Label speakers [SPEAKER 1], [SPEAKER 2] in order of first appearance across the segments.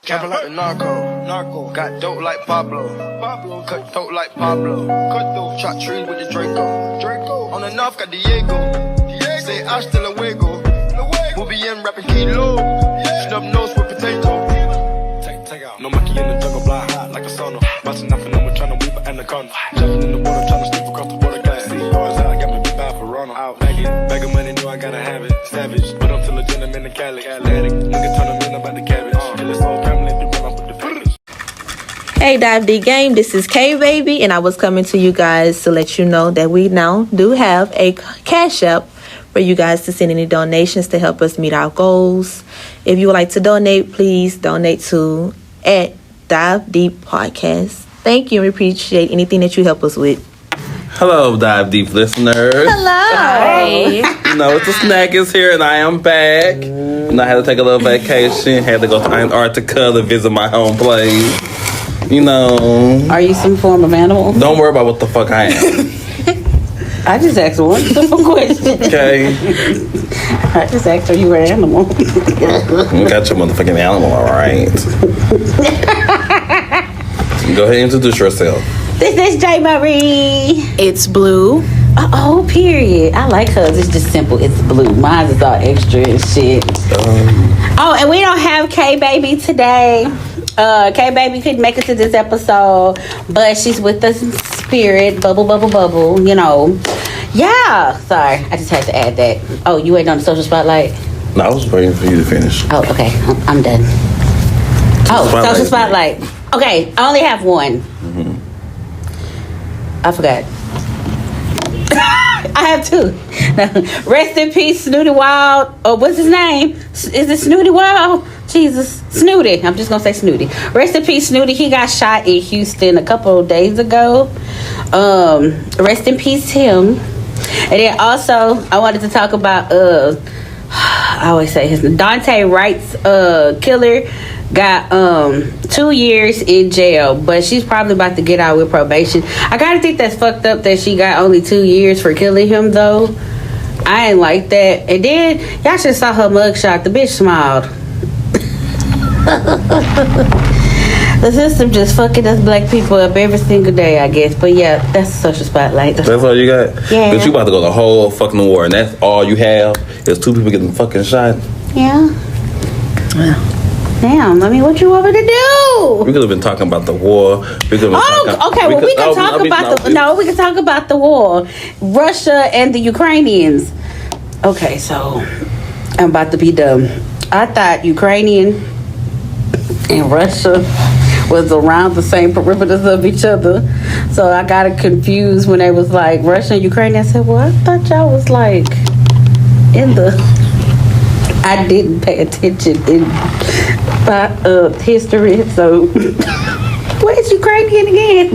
[SPEAKER 1] Capping like the narco. Got dope like Pablo. Cut throat like Pablo. Shot trees with the Draco. On the north got Diego. Say hasta luego. We'll be in rapping kilo. Snub nose with potato. Take out. No monkey in the jungle, blind hot like a sauna. Busting nothing, I'm trying to weep an anaconda. Jumping in the water, trying to slip across the water glass. See yours out, got me big bad for Ronald. Out bag of money, know I gotta have it. Savage, but I'm still a gentleman in Cali. Atlantic, nigga turn them in about the cabbage. Kill his whole family, they run off with the package.
[SPEAKER 2] Hey Dive D Game, this is K Baby, and I was coming to you guys to let you know that we now do have a Cash App for you guys to send any donations to help us meet our goals. If you would like to donate, please donate to @Dive Deep Podcast. Thank you, and we appreciate anything that you help us with.
[SPEAKER 3] Hello, Dive Deep listeners.
[SPEAKER 2] Hello.
[SPEAKER 3] Hi. You know, it's the snack is here, and I am back. And I had to take a little vacation. Had to go to Antarctica to visit my home place. You know.
[SPEAKER 4] Are you some form of animal?
[SPEAKER 3] Don't worry about what the fuck I am.
[SPEAKER 4] I just asked one simple question.
[SPEAKER 3] Okay.
[SPEAKER 4] I just asked her you were an animal.
[SPEAKER 3] You got your motherfucking animal, all right. Go ahead and introduce yourself.
[SPEAKER 4] This is J. Marie.
[SPEAKER 2] It's Blue.
[SPEAKER 4] Oh, period. I like hers. It's just simple. It's blue. Mine is all extra and shit. Oh, and we don't have K Baby today. K Baby couldn't make it to this episode, but she's with us in spirit. Bubble. You know. Yeah. Sorry, I just had to add that. Oh, you waiting on the social spotlight?
[SPEAKER 3] No, I was waiting for you to finish.
[SPEAKER 4] Oh, okay. I'm done. Social spotlight. Okay, I only have one.
[SPEAKER 3] Mm-hmm.
[SPEAKER 4] I forgot. I have two. Rest in peace, Snooty Wild. Oh, what's his name? Is it Snooty Wild? Jesus, Snooty. I'm just gonna say Snooty. Rest in peace, Snooty. He got shot in Houston a couple of days ago. Rest in peace, him. And then also, I wanted to talk about I always say his name. Dante Wright's killer got 2 years in jail, but she's probably about to get out with probation. I gotta think that's fucked up that she got only 2 years for killing him though. I ain't like that. And then y'all should saw her mugshot. The bitch smiled. The system just fucking us black people up every single day, I guess. But yeah, that's a social spotlight.
[SPEAKER 3] That's all you got?
[SPEAKER 4] Yeah.
[SPEAKER 3] But you about to go the whole fucking war, and that's all you have is 2 people getting fucking shot?
[SPEAKER 4] Yeah. Damn, I mean, what you want me to do?
[SPEAKER 3] We could have been talking about the war. We can
[SPEAKER 4] talk about the war. Russia and the Ukrainians. Okay, so I'm about to be dumb. I thought Ukrainian and Russia was around the same perimeters of each other. So I got it confused when they was like Russia and Ukraine. I said, well, I thought y'all was like in the... I didn't pay attention in history, so where's Ukrainian again?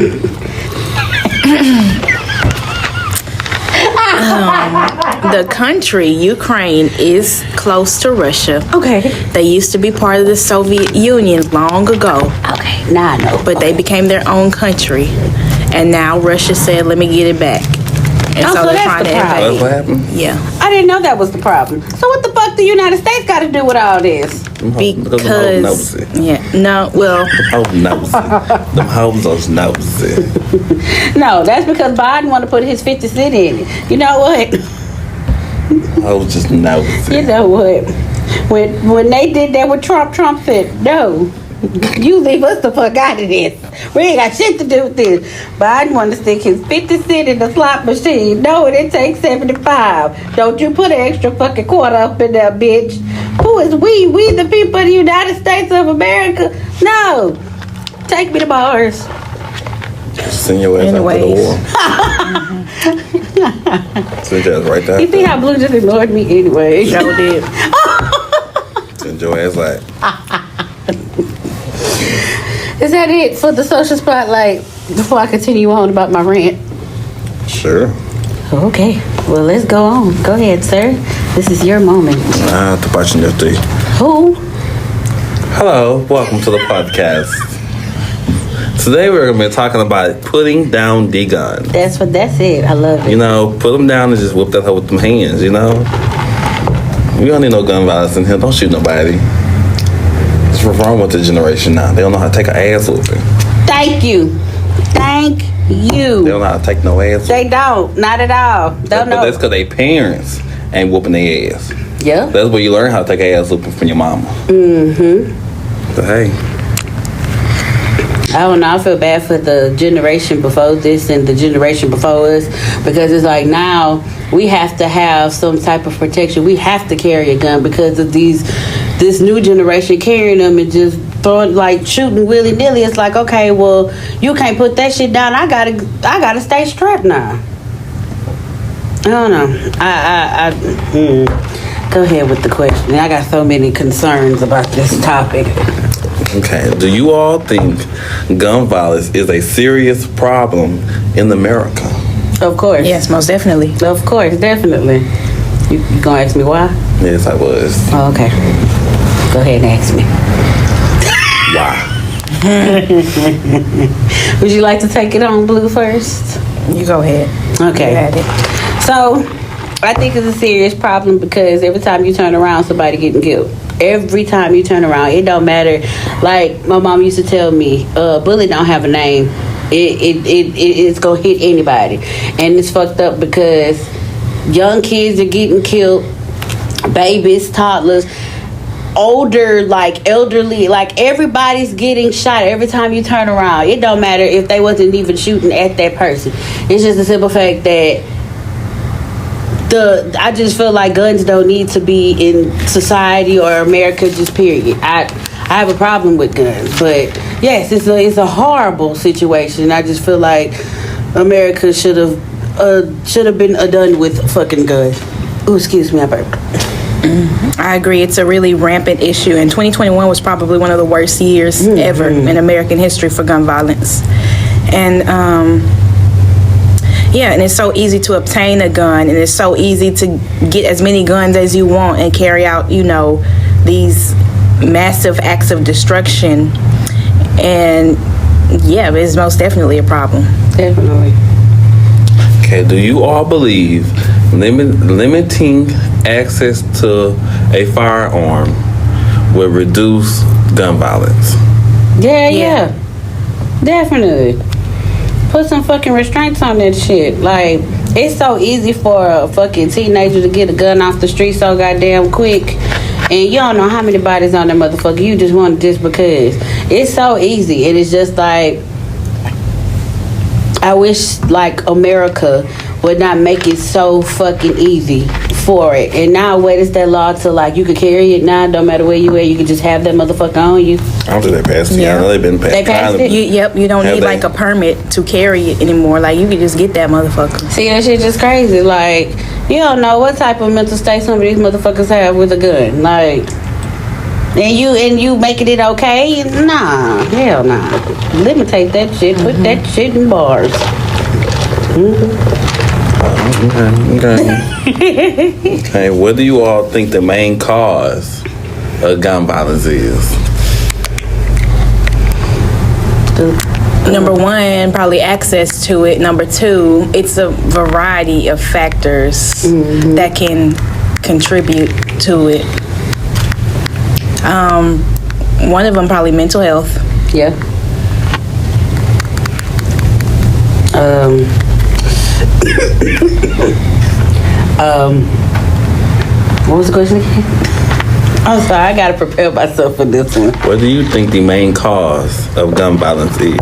[SPEAKER 2] The country, Ukraine, is close to Russia.
[SPEAKER 4] Okay.
[SPEAKER 2] They used to be part of the Soviet Union long ago.
[SPEAKER 4] Okay, now I know.
[SPEAKER 2] But they became their own country. And now Russia said, let me get it back. And
[SPEAKER 4] so
[SPEAKER 2] they're
[SPEAKER 4] that's
[SPEAKER 2] trying
[SPEAKER 4] the
[SPEAKER 2] to
[SPEAKER 4] problem.
[SPEAKER 2] invade.
[SPEAKER 3] That's what happened?
[SPEAKER 2] Yeah.
[SPEAKER 4] I didn't know that was the problem. So what the fuck the United States got to do with all this?
[SPEAKER 3] Because them hoes are nosy.
[SPEAKER 4] No, that's because Biden want to put his 50 cent in it. You know what?
[SPEAKER 3] Hoes just nosy.
[SPEAKER 4] You know what? When they did that with Trump said, no, you leave us the fuck out of this. We ain't got shit to do with this. Biden want to stick his 50 cent in the slot machine. No, it takes 75. Don't you put an extra fucking quarter up in there, bitch. Who is we? We the people of the United States of America? No. Take me to Mars.
[SPEAKER 3] Send your ass out to the war. Send your ass right there.
[SPEAKER 4] You see how Blue just ignored me anyway?
[SPEAKER 2] Sure did.
[SPEAKER 3] Send your ass like.
[SPEAKER 4] Is that it for the social spotlight? Before I continue on about my rant.
[SPEAKER 3] Sure.
[SPEAKER 4] Okay. Well, let's go on. Go ahead, sir. This is your moment.
[SPEAKER 3] Tô baixando o teu.
[SPEAKER 4] Who?
[SPEAKER 3] Hello, welcome to the podcast. Today we're going to be talking about putting down the gun.
[SPEAKER 4] That's it. I love it.
[SPEAKER 3] You know, put them down and just whip that hoe with them hands, you know? We don't need no gun violence in here. Don't shoot nobody. That's what's wrong with the generation now. They don't know how to take an ass whooping.
[SPEAKER 4] Thank you. Thank you.
[SPEAKER 3] They don't know how to take no ass.
[SPEAKER 4] They don't. Not at all. Don't know.
[SPEAKER 3] But that's because their parents ain't whooping their ass.
[SPEAKER 4] Yeah.
[SPEAKER 3] That's where you learn how to take an ass whooping from your mama. Mm-hmm. But hey.
[SPEAKER 4] I don't know. I feel bad for the generation before this and the generation before us, because it's like now we have to have some type of protection. We have to carry a gun because of this new generation carrying them and just throwing, like, shooting willy nilly. It's like, okay, well, you can't put that shit down. I gotta stay strapped now. I don't know. Go ahead with the question. I got so many concerns about this topic.
[SPEAKER 3] Okay, do you all think gun violence is a serious problem in America?
[SPEAKER 4] Of course.
[SPEAKER 2] Yes, most definitely.
[SPEAKER 4] Of course, definitely. You gonna ask me why?
[SPEAKER 3] Yes, I was.
[SPEAKER 4] Oh, okay. Go ahead and ask me.
[SPEAKER 3] Why?
[SPEAKER 4] Would you like to take it on, Blue, first?
[SPEAKER 2] You go ahead.
[SPEAKER 4] Okay.
[SPEAKER 2] You had it.
[SPEAKER 4] So, I think it's a serious problem because every time you turn around, somebody getting killed. Every time you turn around, it don't matter. Like my mom used to tell me, bullet don't have a name. It's gonna hit anybody, and it's fucked up because young kids are getting killed, babies, toddlers, older, like elderly, like everybody's getting shot every time you turn around. It don't matter if they wasn't even shooting at that person. It's just a simple fact that I just feel like guns don't need to be in society or America, just period. I have a problem with guns, but yes, it's a horrible situation. I just feel like America should have been done with fucking guns. Oh, excuse me, I burped.
[SPEAKER 5] I agree. It's a really rampant issue, and 2021 was probably one of the worst years ever in American history for gun violence. And yeah, and it's so easy to obtain a gun, and it's so easy to get as many guns as you want and carry out, you know, these massive acts of destruction. And yeah, it's most definitely a problem.
[SPEAKER 4] Definitely.
[SPEAKER 3] Okay, do you all believe limiting access to a firearm will reduce gun violence?
[SPEAKER 4] Yeah. Definitely. Put some fucking restraints on that shit. Like, it's so easy for a fucking teenager to get a gun off the street so goddamn quick, and you don't know how many bodies on that motherfucker. You just want it just because. It's so easy, and it's just like, I wish like America would not make it so fucking easy for it. And now what is that law to, like, you could carry it now, no matter where you at, you could just have that motherfucker on you?
[SPEAKER 3] I don't think they passed it. Yeah. I know they've been passed.
[SPEAKER 4] They passed it?
[SPEAKER 5] You don't need like a permit to carry it anymore. Like, you can just get that motherfucker.
[SPEAKER 4] See, that shit just crazy. Like, you don't know what type of mental state some of these motherfuckers have with a gun. Like, and you making it okay? Nah, hell nah. Limitate that shit. Put that shit in bars.
[SPEAKER 3] Okay, what do you all think the main cause of gun violence is?
[SPEAKER 5] Number one, probably access to it. Number two, it's a variety of factors that can contribute to it. One of them probably mental health.
[SPEAKER 4] Yeah. What was the question again? I'm sorry, I gotta prepare myself for this one.
[SPEAKER 3] What do you think the main cause of gun violence is?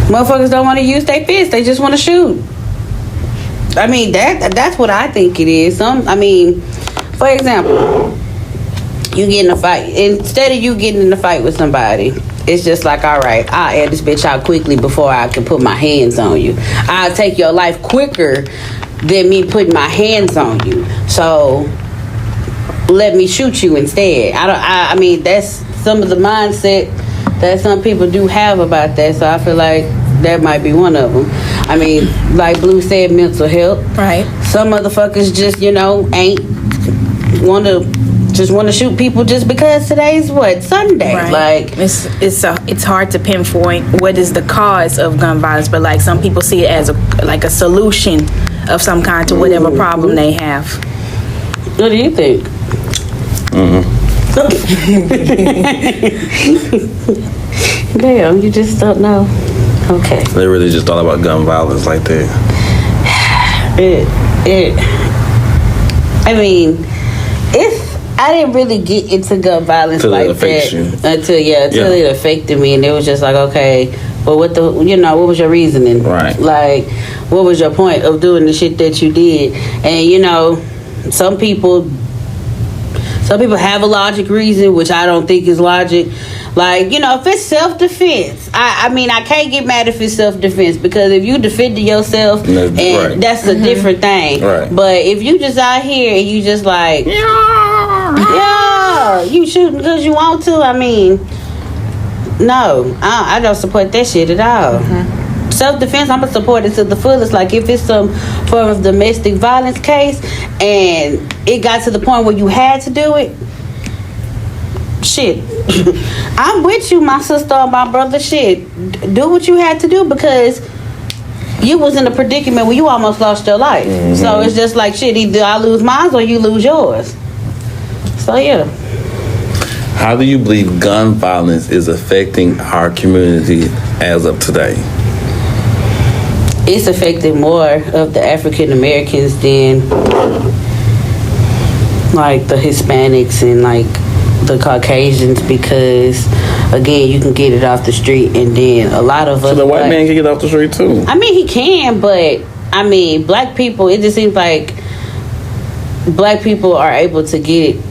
[SPEAKER 4] Motherfuckers don't want to use their fists; they just want to shoot. I mean, that's what I think it is. For example, you get in a fight. Instead of you getting in a fight with somebody, it's just like, all right, I'll air this bitch out quickly before I can put my hands on you. I'll take your life quicker than me putting my hands on you. So let me shoot you instead. I mean, that's some of the mindset that some people do have about that. So I feel like that might be one of them. I mean, like Blue said, mental health.
[SPEAKER 5] Right.
[SPEAKER 4] Some motherfuckers just, ain't want to shoot people just because today's Sunday.
[SPEAKER 5] Right.
[SPEAKER 4] Like,
[SPEAKER 5] it's hard to pinpoint what is the cause of gun violence, but like some people see it as a solution of some kind to whatever problem they have.
[SPEAKER 4] What do you think? Damn, you just don't know. Okay.
[SPEAKER 3] They really just thought about gun violence like that.
[SPEAKER 4] I mean, I didn't really get into gun violence
[SPEAKER 3] Till it
[SPEAKER 4] like
[SPEAKER 3] affects
[SPEAKER 4] that
[SPEAKER 3] you.
[SPEAKER 4] until it affected me, and it was just like, okay, but what was your reasoning?
[SPEAKER 3] Right.
[SPEAKER 4] Like, what was your point of doing the shit that you did? And some people have a logic reason, which I don't think is logic. Like, if it's self-defense, I mean, I can't get mad if it's self-defense, because if you defending yourself, that's a different thing.
[SPEAKER 3] Right.
[SPEAKER 4] But if you just out here and you just like, you shooting because you want to, I mean, no, I don't support that shit at all. Self-defense, I'm gonna support it to the fullest. Like, if it's some form of domestic violence case and it got to the point where you had to do it, shit, I'm with you, my sister or my brother. Shit, do what you had to do, because you was in a predicament where you almost lost your life. So it's just like, shit, either I lose mine or you lose yours. So yeah.
[SPEAKER 3] How do you believe gun violence is affecting our community as of today?
[SPEAKER 4] It's affecting more of the African Americans than like the Hispanics and like the Caucasians, because again, you can get it off the street, and then a lot of us.
[SPEAKER 3] So the white man can get off the street too.
[SPEAKER 4] I mean, he can, but I mean, black people. It just seems like black people are able to get it.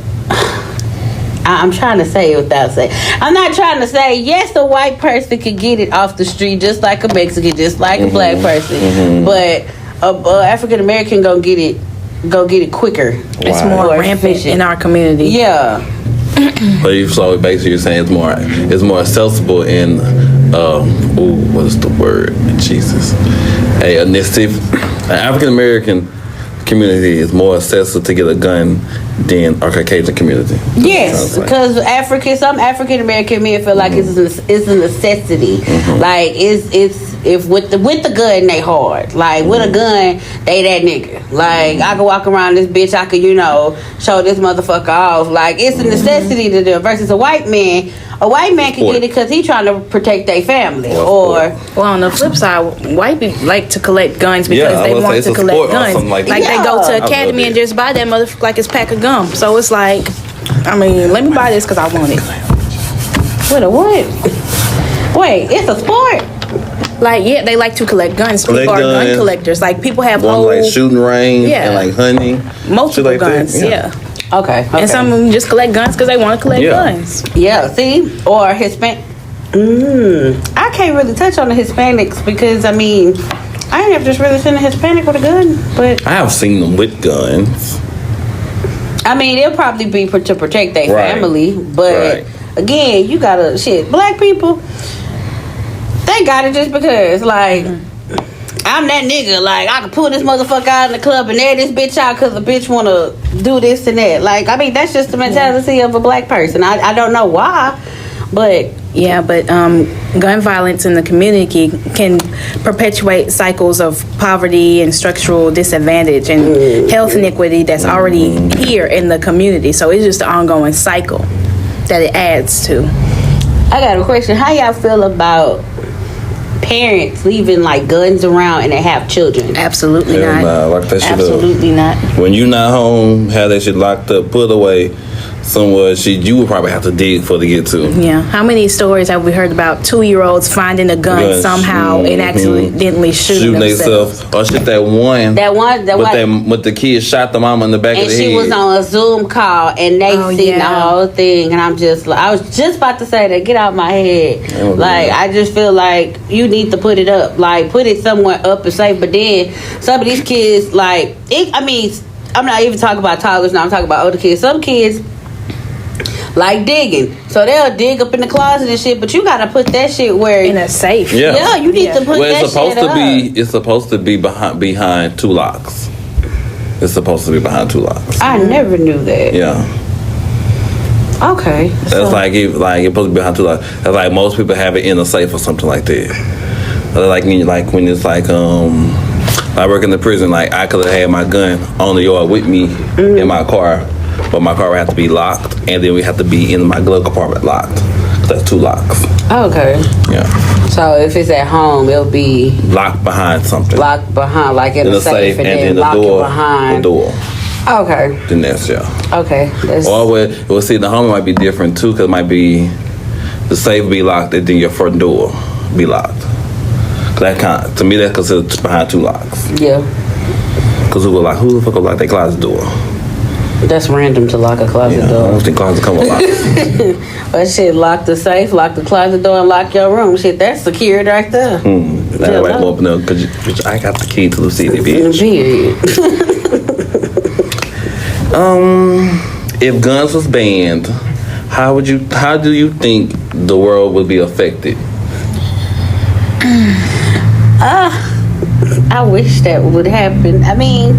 [SPEAKER 4] I'm trying to say it without saying. I'm not trying to say, yes, a white person could get it off the street just like a Mexican, just like a black person. But a African American go get it quicker.
[SPEAKER 5] It's more rampant in our community.
[SPEAKER 4] Yeah.
[SPEAKER 3] So basically, you're saying it's more accessible in what is the word? Jesus, an African American community is more accessible to get a gun than our Caucasian community.
[SPEAKER 4] Yes, because some African American men feel like it's a necessity. Like if with the gun they hard. Like with a gun they that nigga. Like I can walk around this bitch. I could show this motherfucker off. Like it's a necessity to do. Versus a white man. A white man can get it because he trying to protect their family. Well,
[SPEAKER 5] on the flip side, white people like to collect guns because they want to collect guns. Like they go to academy and just buy that motherfucker like it's a pack of gum. So it's like, I mean, let me buy this because I want it.
[SPEAKER 4] What a what? Wait, it's a sport?
[SPEAKER 5] Like, yeah, they like to collect guns. People are gun collectors. Like, people have whole...
[SPEAKER 3] like shooting range and like hunting.
[SPEAKER 5] Multiple
[SPEAKER 3] like
[SPEAKER 5] guns, yeah.
[SPEAKER 4] Okay.
[SPEAKER 5] And some of them just collect guns because they want to collect guns.
[SPEAKER 4] Yeah, see? Or Hispanic. I can't really touch on the Hispanics because, I mean, I ain't ever just really seen a Hispanic with a gun, but...
[SPEAKER 3] I have seen them with guns.
[SPEAKER 4] I mean, it'll probably be to protect their family, but again, you gotta... Black people, they got it just because, like... I'm that nigga. Like, I can pull this motherfucker out in the club and air this bitch out because the bitch want to do this and that. Like, I mean, that's just the mentality of a black person. I don't know why, but...
[SPEAKER 5] Yeah, but gun violence in the community can perpetuate cycles of poverty and structural disadvantage and health inequity that's already here in the community. So it's just an ongoing cycle that it adds to.
[SPEAKER 4] I got a question. How y'all feel about parents leaving like guns around and they have children?
[SPEAKER 5] Absolutely not.
[SPEAKER 3] Lock that shit
[SPEAKER 5] Absolutely
[SPEAKER 3] up.
[SPEAKER 5] not.
[SPEAKER 3] When you not home, have that shit locked up, put away somewhere. You would probably have to dig for to get to.
[SPEAKER 5] Yeah. How many stories have we heard about 2-year-olds finding a gun somehow and accidentally shooting themselves?
[SPEAKER 3] Or shit, that one with the kid shot the mama in the back of the head.
[SPEAKER 4] And she was on a Zoom call and they seen the whole thing, and I was just about to say that, get out my head. I just feel like you need to put it up, like put it somewhere up and safe. But then some of these kids, I'm not even talking about toddlers now, I'm talking about older kids. Some kids like digging, so they'll dig up in the closet and shit, but you gotta put that shit where
[SPEAKER 5] in a safe.
[SPEAKER 4] Yeah, you need to put that shit up.
[SPEAKER 3] It's supposed to be behind two locks. It's supposed to be behind two locks.
[SPEAKER 4] I never knew that.
[SPEAKER 3] Yeah.
[SPEAKER 4] Okay.
[SPEAKER 3] That's it's supposed to be behind two locks. That's like most people have it in a safe or something like that. Like when it's like I work in the prison. Like I could have had my gun on the yard with me in my car, but my car would have to be locked, and then we have to be in my glove compartment locked. That's 2 locks.
[SPEAKER 4] Okay.
[SPEAKER 3] Yeah.
[SPEAKER 4] So if it's at home, it'll be
[SPEAKER 3] Locked behind something.
[SPEAKER 4] locked behind, like in the safe, and then
[SPEAKER 3] the
[SPEAKER 4] lock
[SPEAKER 3] door
[SPEAKER 4] it behind.
[SPEAKER 3] The door.
[SPEAKER 4] Okay.
[SPEAKER 3] Then that's
[SPEAKER 4] Okay.
[SPEAKER 3] Or we'll see. The home might be different too, because it might be the safe be locked, and then your front door be locked. To me, that's considered behind 2 locks.
[SPEAKER 4] Yeah.
[SPEAKER 3] Because who the fuck will lock their closet door?
[SPEAKER 4] That's random to lock a closet
[SPEAKER 3] I
[SPEAKER 4] door.
[SPEAKER 3] don't think closet come with locks.
[SPEAKER 4] But shit, lock the safe, lock the closet door, and lock your room. Shit, that's secured right there.
[SPEAKER 3] That way, open up because I got the key to the city, bitch.
[SPEAKER 4] Period.
[SPEAKER 3] If guns was banned, how do you think the world would be affected?
[SPEAKER 4] I wish that would happen. I mean,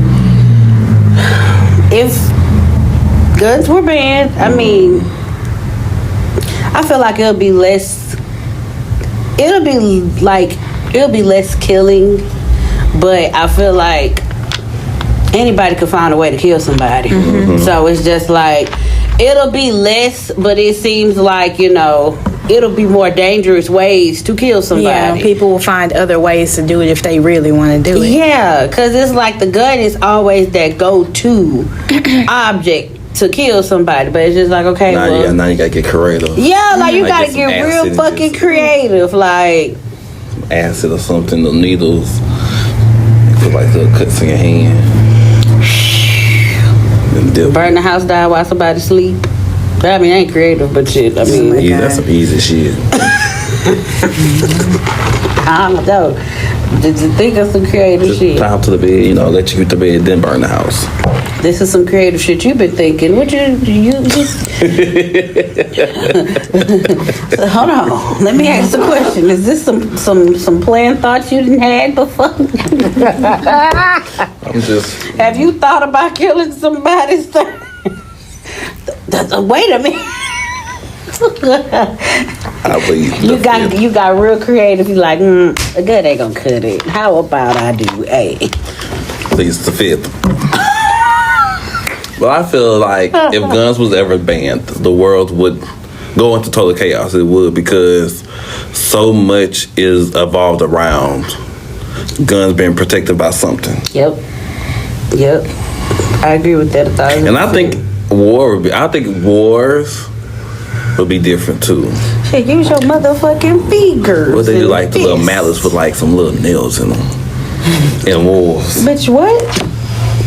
[SPEAKER 4] if guns were banned, I mean, I feel like it'll be less killing, but I feel like anybody could find a way to kill somebody. So it's just like, it'll be less, but it seems like, it'll be more dangerous ways to kill somebody.
[SPEAKER 5] Yeah, people will find other ways to do it if they really want to do it.
[SPEAKER 4] Yeah, because it's like the gun is always that go-to object to kill somebody, but it's just like, okay,
[SPEAKER 3] Now you gotta get creative.
[SPEAKER 4] Yeah, like you gotta
[SPEAKER 3] some
[SPEAKER 4] get real
[SPEAKER 3] acid
[SPEAKER 4] fucking creative, like
[SPEAKER 3] acid or something, the needles, put like little cuts in your hand.
[SPEAKER 4] burn the house down while somebody sleep. I mean, I ain't creative, but shit. I mean,
[SPEAKER 3] That's some easy shit.
[SPEAKER 4] I don't know. Did you think of some creative
[SPEAKER 3] Just
[SPEAKER 4] shit?
[SPEAKER 3] climb to the bed, let you get to bed, then burn the house.
[SPEAKER 4] This is some creative shit you've been thinking. What you Hold on. Let me ask the question. Is this some planned thoughts you didn't had before?
[SPEAKER 3] I'm just.
[SPEAKER 4] Have you thought about killing somebody? Wait a minute.
[SPEAKER 3] I believe
[SPEAKER 4] You got real creative. You like, a gun ain't gonna cut it. How about I do A?
[SPEAKER 3] Please the 5th. Well, I feel like if guns was ever banned, the world would go into total chaos. It would, because so much is evolved around guns being protected by something.
[SPEAKER 4] Yep. I agree with that 1,000%.
[SPEAKER 3] And I think wars would be different too.
[SPEAKER 4] Shit, use your motherfucking fingers.
[SPEAKER 3] What they do, like the little mallets with like some little nails in them in wars.
[SPEAKER 4] Bitch, what?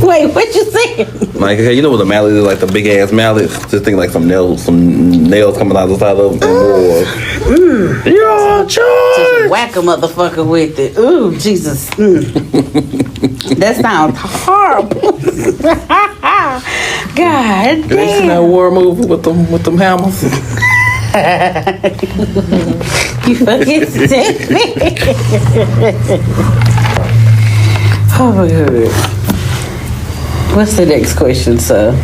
[SPEAKER 4] Wait, what you saying?
[SPEAKER 3] Like, hey, you know what the mallet is? Like the big ass mallet. Just think like some nails coming out the side of them in wars. You're on charge.
[SPEAKER 4] Just whack a motherfucker with it. Ooh, Jesus. That sounds horrible. God
[SPEAKER 3] You seen that
[SPEAKER 4] damn.
[SPEAKER 3] war movie with them hammers?
[SPEAKER 4] You fucking sick. Oh my God. What's the next question, sir?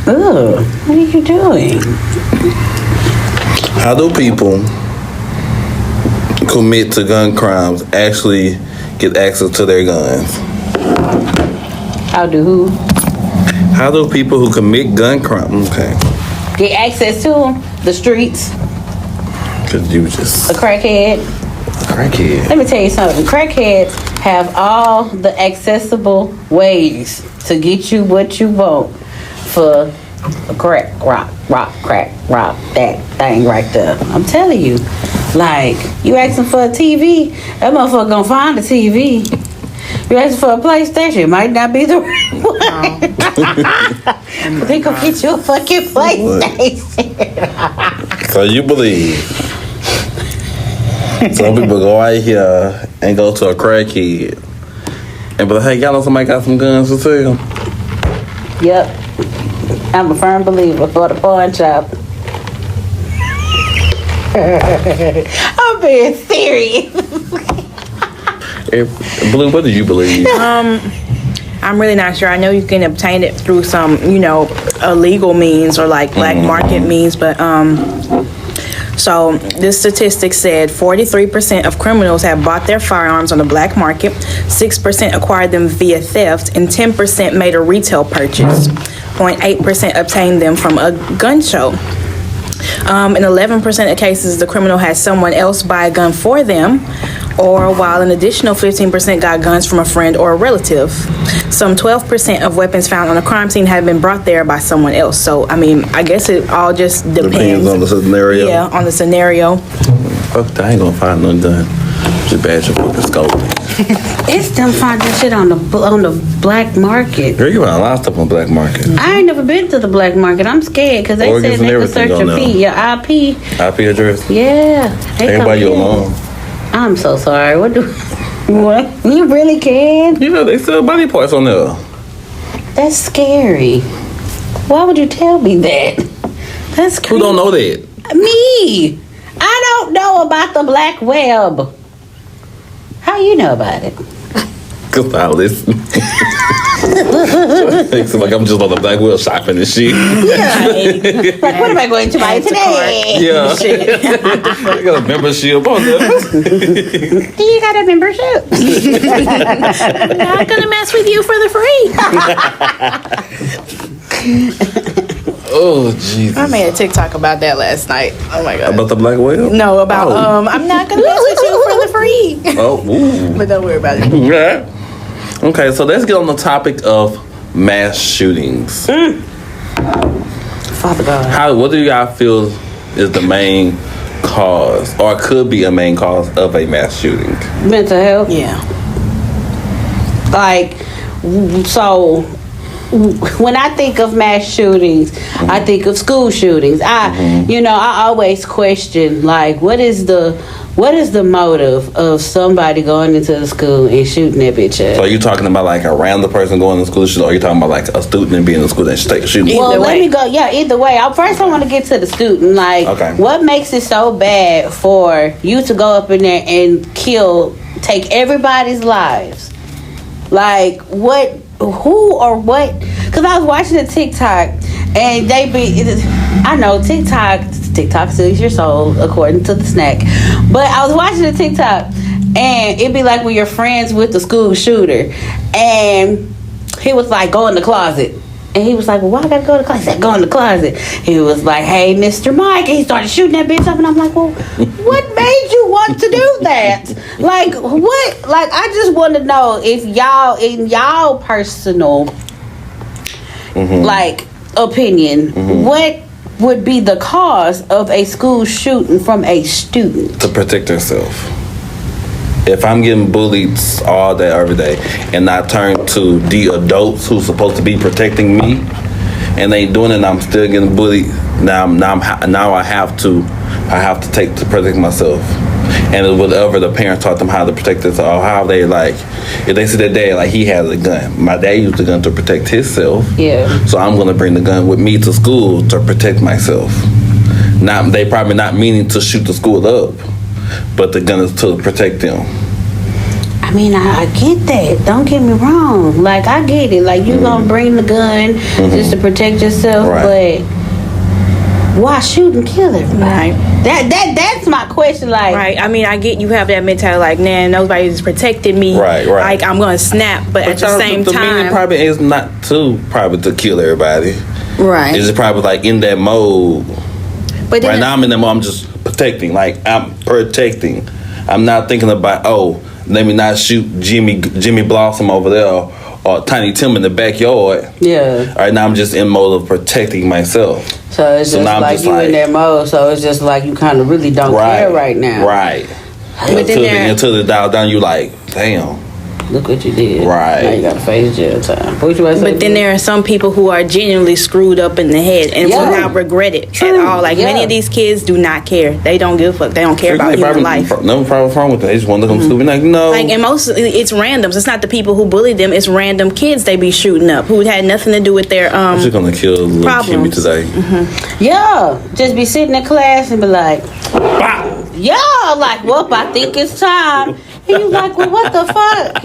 [SPEAKER 4] Ugh, what are you doing?
[SPEAKER 3] How do people commit to gun crimes actually get access to their guns?
[SPEAKER 4] How do who?
[SPEAKER 3] How do people who commit gun crimes
[SPEAKER 4] Get access to them? The streets?
[SPEAKER 3] Cause you just
[SPEAKER 4] A crackhead?
[SPEAKER 3] crackhead.
[SPEAKER 4] Let me tell you something. Crackheads have all the accessible ways to get you what you want for a crack, rock, that thing right there. I'm telling you. Like, you asking for a TV, that motherfucker gonna find a TV. You asking for a PlayStation, it might not be the right one. They gonna get you a fucking PlayStation.
[SPEAKER 3] So you believe some people go out here and go to a crackhead and be like, hey, y'all know somebody got some guns to sell?
[SPEAKER 4] Yep. I'm a firm believer for the pawn shop. I'm being serious.
[SPEAKER 3] Blue, what do you believe?
[SPEAKER 5] I'm really not sure. I know you can obtain it through some, illegal means or like black market means, but So this statistic said 43% of criminals have bought their firearms on the black market, 6% acquired them via theft, and 10% made a retail purchase. 0.8% obtained them from a gun show. In 11% of cases, the criminal had someone else buy a gun for them, or while an additional 15% got guns from a friend or a relative. Some 12% of weapons found on a crime scene have been brought there by someone else. So, I mean, I guess it all just depends
[SPEAKER 3] on the scenario.
[SPEAKER 5] Yeah, on the scenario.
[SPEAKER 3] Fuck that, I ain't gonna find no gun. Just bad your fucking scope.
[SPEAKER 4] It's them finding shit on the black market.
[SPEAKER 3] Girl, you find a lot of stuff on the black market.
[SPEAKER 4] I ain't never been to the black market. I'm scared because they
[SPEAKER 3] Organs
[SPEAKER 4] said they
[SPEAKER 3] and
[SPEAKER 4] could search
[SPEAKER 3] everything
[SPEAKER 4] your
[SPEAKER 3] on
[SPEAKER 4] IP, your IP.
[SPEAKER 3] IP address.
[SPEAKER 4] Yeah. They
[SPEAKER 3] Everybody you
[SPEAKER 4] come in.
[SPEAKER 3] alone.
[SPEAKER 4] I'm so sorry. What? You really can?
[SPEAKER 3] You know, they sell body parts on there.
[SPEAKER 4] That's scary. Why would you tell me that? That's crazy.
[SPEAKER 3] Who don't know that?
[SPEAKER 4] Me. I don't know about the black web. How you know about it?
[SPEAKER 3] Cause I listen. It's like I'm just on the black wheel shopping and shit.
[SPEAKER 4] Yeah. Like, what am I going to buy today?
[SPEAKER 3] Yeah. I got a membership on there.
[SPEAKER 4] Do you got a membership?
[SPEAKER 5] I'm not gonna mess with you for the free.
[SPEAKER 3] Oh, Jesus.
[SPEAKER 5] I made a TikTok about that last night. Oh my god.
[SPEAKER 3] About the black whale?
[SPEAKER 5] No, about I'm not gonna mess with you for the free.
[SPEAKER 3] Oh, ooh.
[SPEAKER 5] But don't worry about it.
[SPEAKER 3] Yeah. Okay, so let's get on the topic of mass shootings.
[SPEAKER 4] Father God.
[SPEAKER 3] What do y'all feel is the main cause, or could be a main cause of a mass shooting?
[SPEAKER 4] Mental health.
[SPEAKER 5] Yeah.
[SPEAKER 4] Like, so when I think of mass shootings, I think of school shootings. I always question, like, what is the motive of somebody going into the school and shooting that bitch up?
[SPEAKER 3] So are you talking about like a random person going to school, or are you talking about like a student and being in school that shooting?
[SPEAKER 4] Well, let me go. Yeah, either way. First, I want to get to the student. Like,
[SPEAKER 3] okay.
[SPEAKER 4] What makes it so bad for you to go up in there and take everybody's lives? Like, what? Who or what? Because I was watching a TikTok and I know TikTok soothes your soul according to the snack, but I was watching a TikTok and it'd be like when you're friends with the school shooter and he was like, go in the closet. And he was like, well, why I gotta go in the closet? He said, go in the closet. He was like, hey, Mr. Mike. And he started shooting that bitch up. And I'm like, well, what made you want to do that? Like, what? Like, I just want to know if y'all, in y'all personal, like, opinion, what would be the cause of a school shooting from a student?
[SPEAKER 3] To protect herself. If I'm getting bullied all day, every day, and I turn to the adults who's supposed to be protecting me, and they ain't doing it, and I'm still getting bullied, now I have to take to protect myself. And whatever the parents taught them how to protect themselves, or how they like, if they see their dad, like he has a gun. My dad used the gun to protect himself.
[SPEAKER 4] Yeah.
[SPEAKER 3] So I'm gonna bring the gun with me to school to protect myself. They probably not meaning to shoot the school up, but the gun is to protect them.
[SPEAKER 4] I mean, I get that. Don't get me wrong. Like, I get it. Like, you gonna bring the gun just to protect yourself, but why shoot and kill everybody?
[SPEAKER 5] Right.
[SPEAKER 4] That's my question. Like,
[SPEAKER 5] Right. I mean, I get you have that mentality, like, man, nobody's protecting me.
[SPEAKER 3] Right.
[SPEAKER 5] Like, I'm gonna snap, but at the same
[SPEAKER 3] the meaning
[SPEAKER 5] time,
[SPEAKER 3] probably is not probably to kill everybody.
[SPEAKER 5] right.
[SPEAKER 3] It's just probably like in that mode.
[SPEAKER 5] But then
[SPEAKER 3] Right now I'm in that mode. I'm just protecting. Like I'm protecting. I'm not thinking about let me not shoot Jimmy Blossom over there or Tiny Tim in the backyard.
[SPEAKER 4] yeah.
[SPEAKER 3] Right now I'm just in mode of protecting myself.
[SPEAKER 4] So it's just
[SPEAKER 3] now I'm
[SPEAKER 4] like
[SPEAKER 3] just
[SPEAKER 4] you
[SPEAKER 3] like-
[SPEAKER 4] in that mode. So it's just like you kind of really don't care right now.
[SPEAKER 3] Right.
[SPEAKER 5] But then
[SPEAKER 3] Until the dial down, you like, damn.
[SPEAKER 4] Look what you did.
[SPEAKER 3] Right.
[SPEAKER 4] Now you got to face jail time. What you about to say?
[SPEAKER 5] But then there are some people who are genuinely screwed up in the head and
[SPEAKER 4] Yeah.
[SPEAKER 5] will not regret it
[SPEAKER 4] True.
[SPEAKER 5] at all. Like
[SPEAKER 4] Yeah.
[SPEAKER 5] many of these kids do not care. They don't give a fuck. They don't care about human life.
[SPEAKER 3] No problem wrong with that. They just want to look them stupid. Like, no.
[SPEAKER 5] Like, and mostly it's randoms. It's not the people who bully them. It's random kids they be shooting up who had nothing to do with their
[SPEAKER 3] I'm just gonna kill little Kimmy
[SPEAKER 5] problems.
[SPEAKER 3] today.
[SPEAKER 4] Yeah, just be sitting in class and be like, yeah, like, well, I think it's time. And you like, well, what the fuck?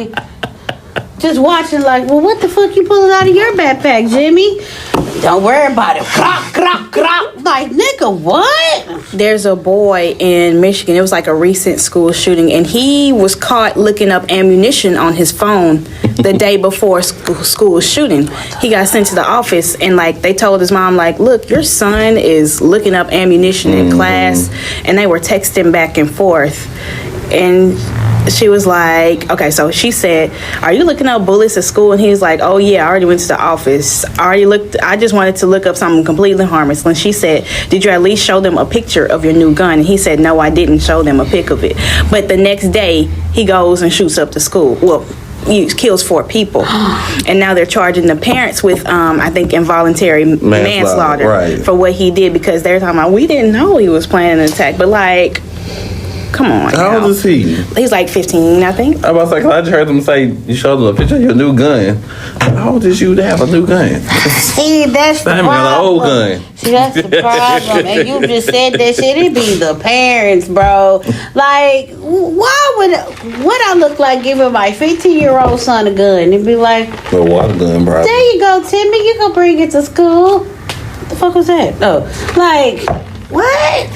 [SPEAKER 4] just watching like, well, what the fuck you pulling out of your backpack, Jimmy? Don't worry about it. Crop, crop, crop. Like, nigga, what?
[SPEAKER 5] There's a boy in Michigan. It was like a recent school shooting, and he was caught looking up ammunition on his phone the day before school shooting. He got sent to the office, and like they told his mom, like, look, your son is looking up ammunition in class, and they were texting back and forth, and she was like, okay, so she said, are you looking up bullets at school? And he was like, oh yeah, I already went to the office. I just wanted to look up something completely harmless. And she said, did you at least show them a picture of your new gun? And he said, no, I didn't show them a pic of it. But the next day, he goes and shoots up the school. Well, he kills 4 people. And now they're charging the parents with, I think, involuntary manslaughter
[SPEAKER 3] right,
[SPEAKER 5] for what he did, because they're talking about, we didn't know he was planning an attack. But like, come on.
[SPEAKER 3] How old is he?
[SPEAKER 5] He's like 15, I think.
[SPEAKER 3] I was like, I just heard them say you showed them a picture of your new gun. How old is you to have a new gun?
[SPEAKER 4] See, that's the
[SPEAKER 3] I
[SPEAKER 4] problem.
[SPEAKER 3] got an old gun.
[SPEAKER 4] See, that's the problem. And you just said that shit. It be the parents, bro. Like, why would I look like giving my 15-year-old son a gun and be like,
[SPEAKER 3] A water gun, bro.
[SPEAKER 4] there you go, Timmy. You can bring it to school. What the fuck was that? Oh, like, what?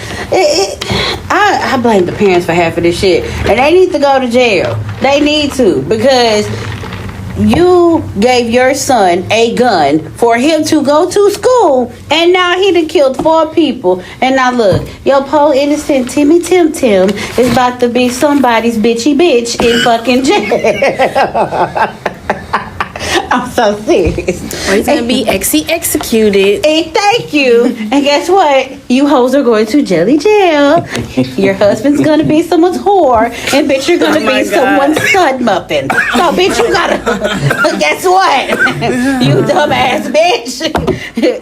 [SPEAKER 4] I blame the parents for half of this shit. And they need to go to jail. They need to, because you gave your son a gun for him to go to school, and now he done killed 4 people. And now look, your poor innocent Timmy Tim Tim is about to be somebody's bitchy bitch in fucking jail. I'm so serious.
[SPEAKER 5] Well, he's gonna be executed.
[SPEAKER 4] Hey, thank you. And guess what? You hoes are going to jelly jail. Your husband's gonna be someone's whore, and bitch, you're gonna be someone's stud muffin. So, bitch, you gotta. Guess what? You dumbass bitch.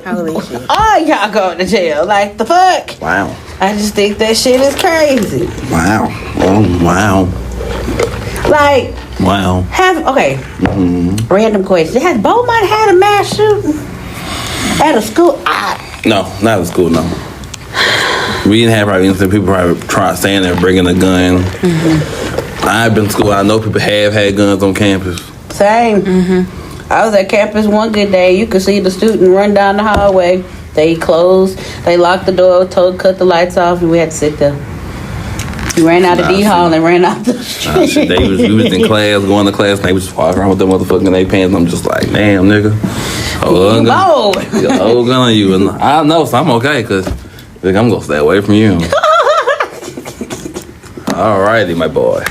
[SPEAKER 5] Holy shit.
[SPEAKER 4] All y'all going to jail. Like the fuck?
[SPEAKER 3] Wow.
[SPEAKER 4] I just think that shit is crazy.
[SPEAKER 3] Wow. Oh, wow.
[SPEAKER 4] Like.
[SPEAKER 3] Wow.
[SPEAKER 4] Random question. Has Beaumont had a mass shooting at a school?
[SPEAKER 3] No, not at school, no. We didn't have probably instant people probably saying they're bringing a gun. I've been to school. I know people have had guns on campus.
[SPEAKER 4] Same. I was at campus one good day. You could see the student run down the hallway. They closed. They locked the door, cut the lights off, and we had to sit there. We ran out of D Hall and ran out the street.
[SPEAKER 3] We was in class, going to class, and they was just walking around with them motherfucking A pants. I'm just like, damn, nigga. Hold gun on you. And I know, so I'm okay, because I'm going to stay away from you. Alrighty, my boy.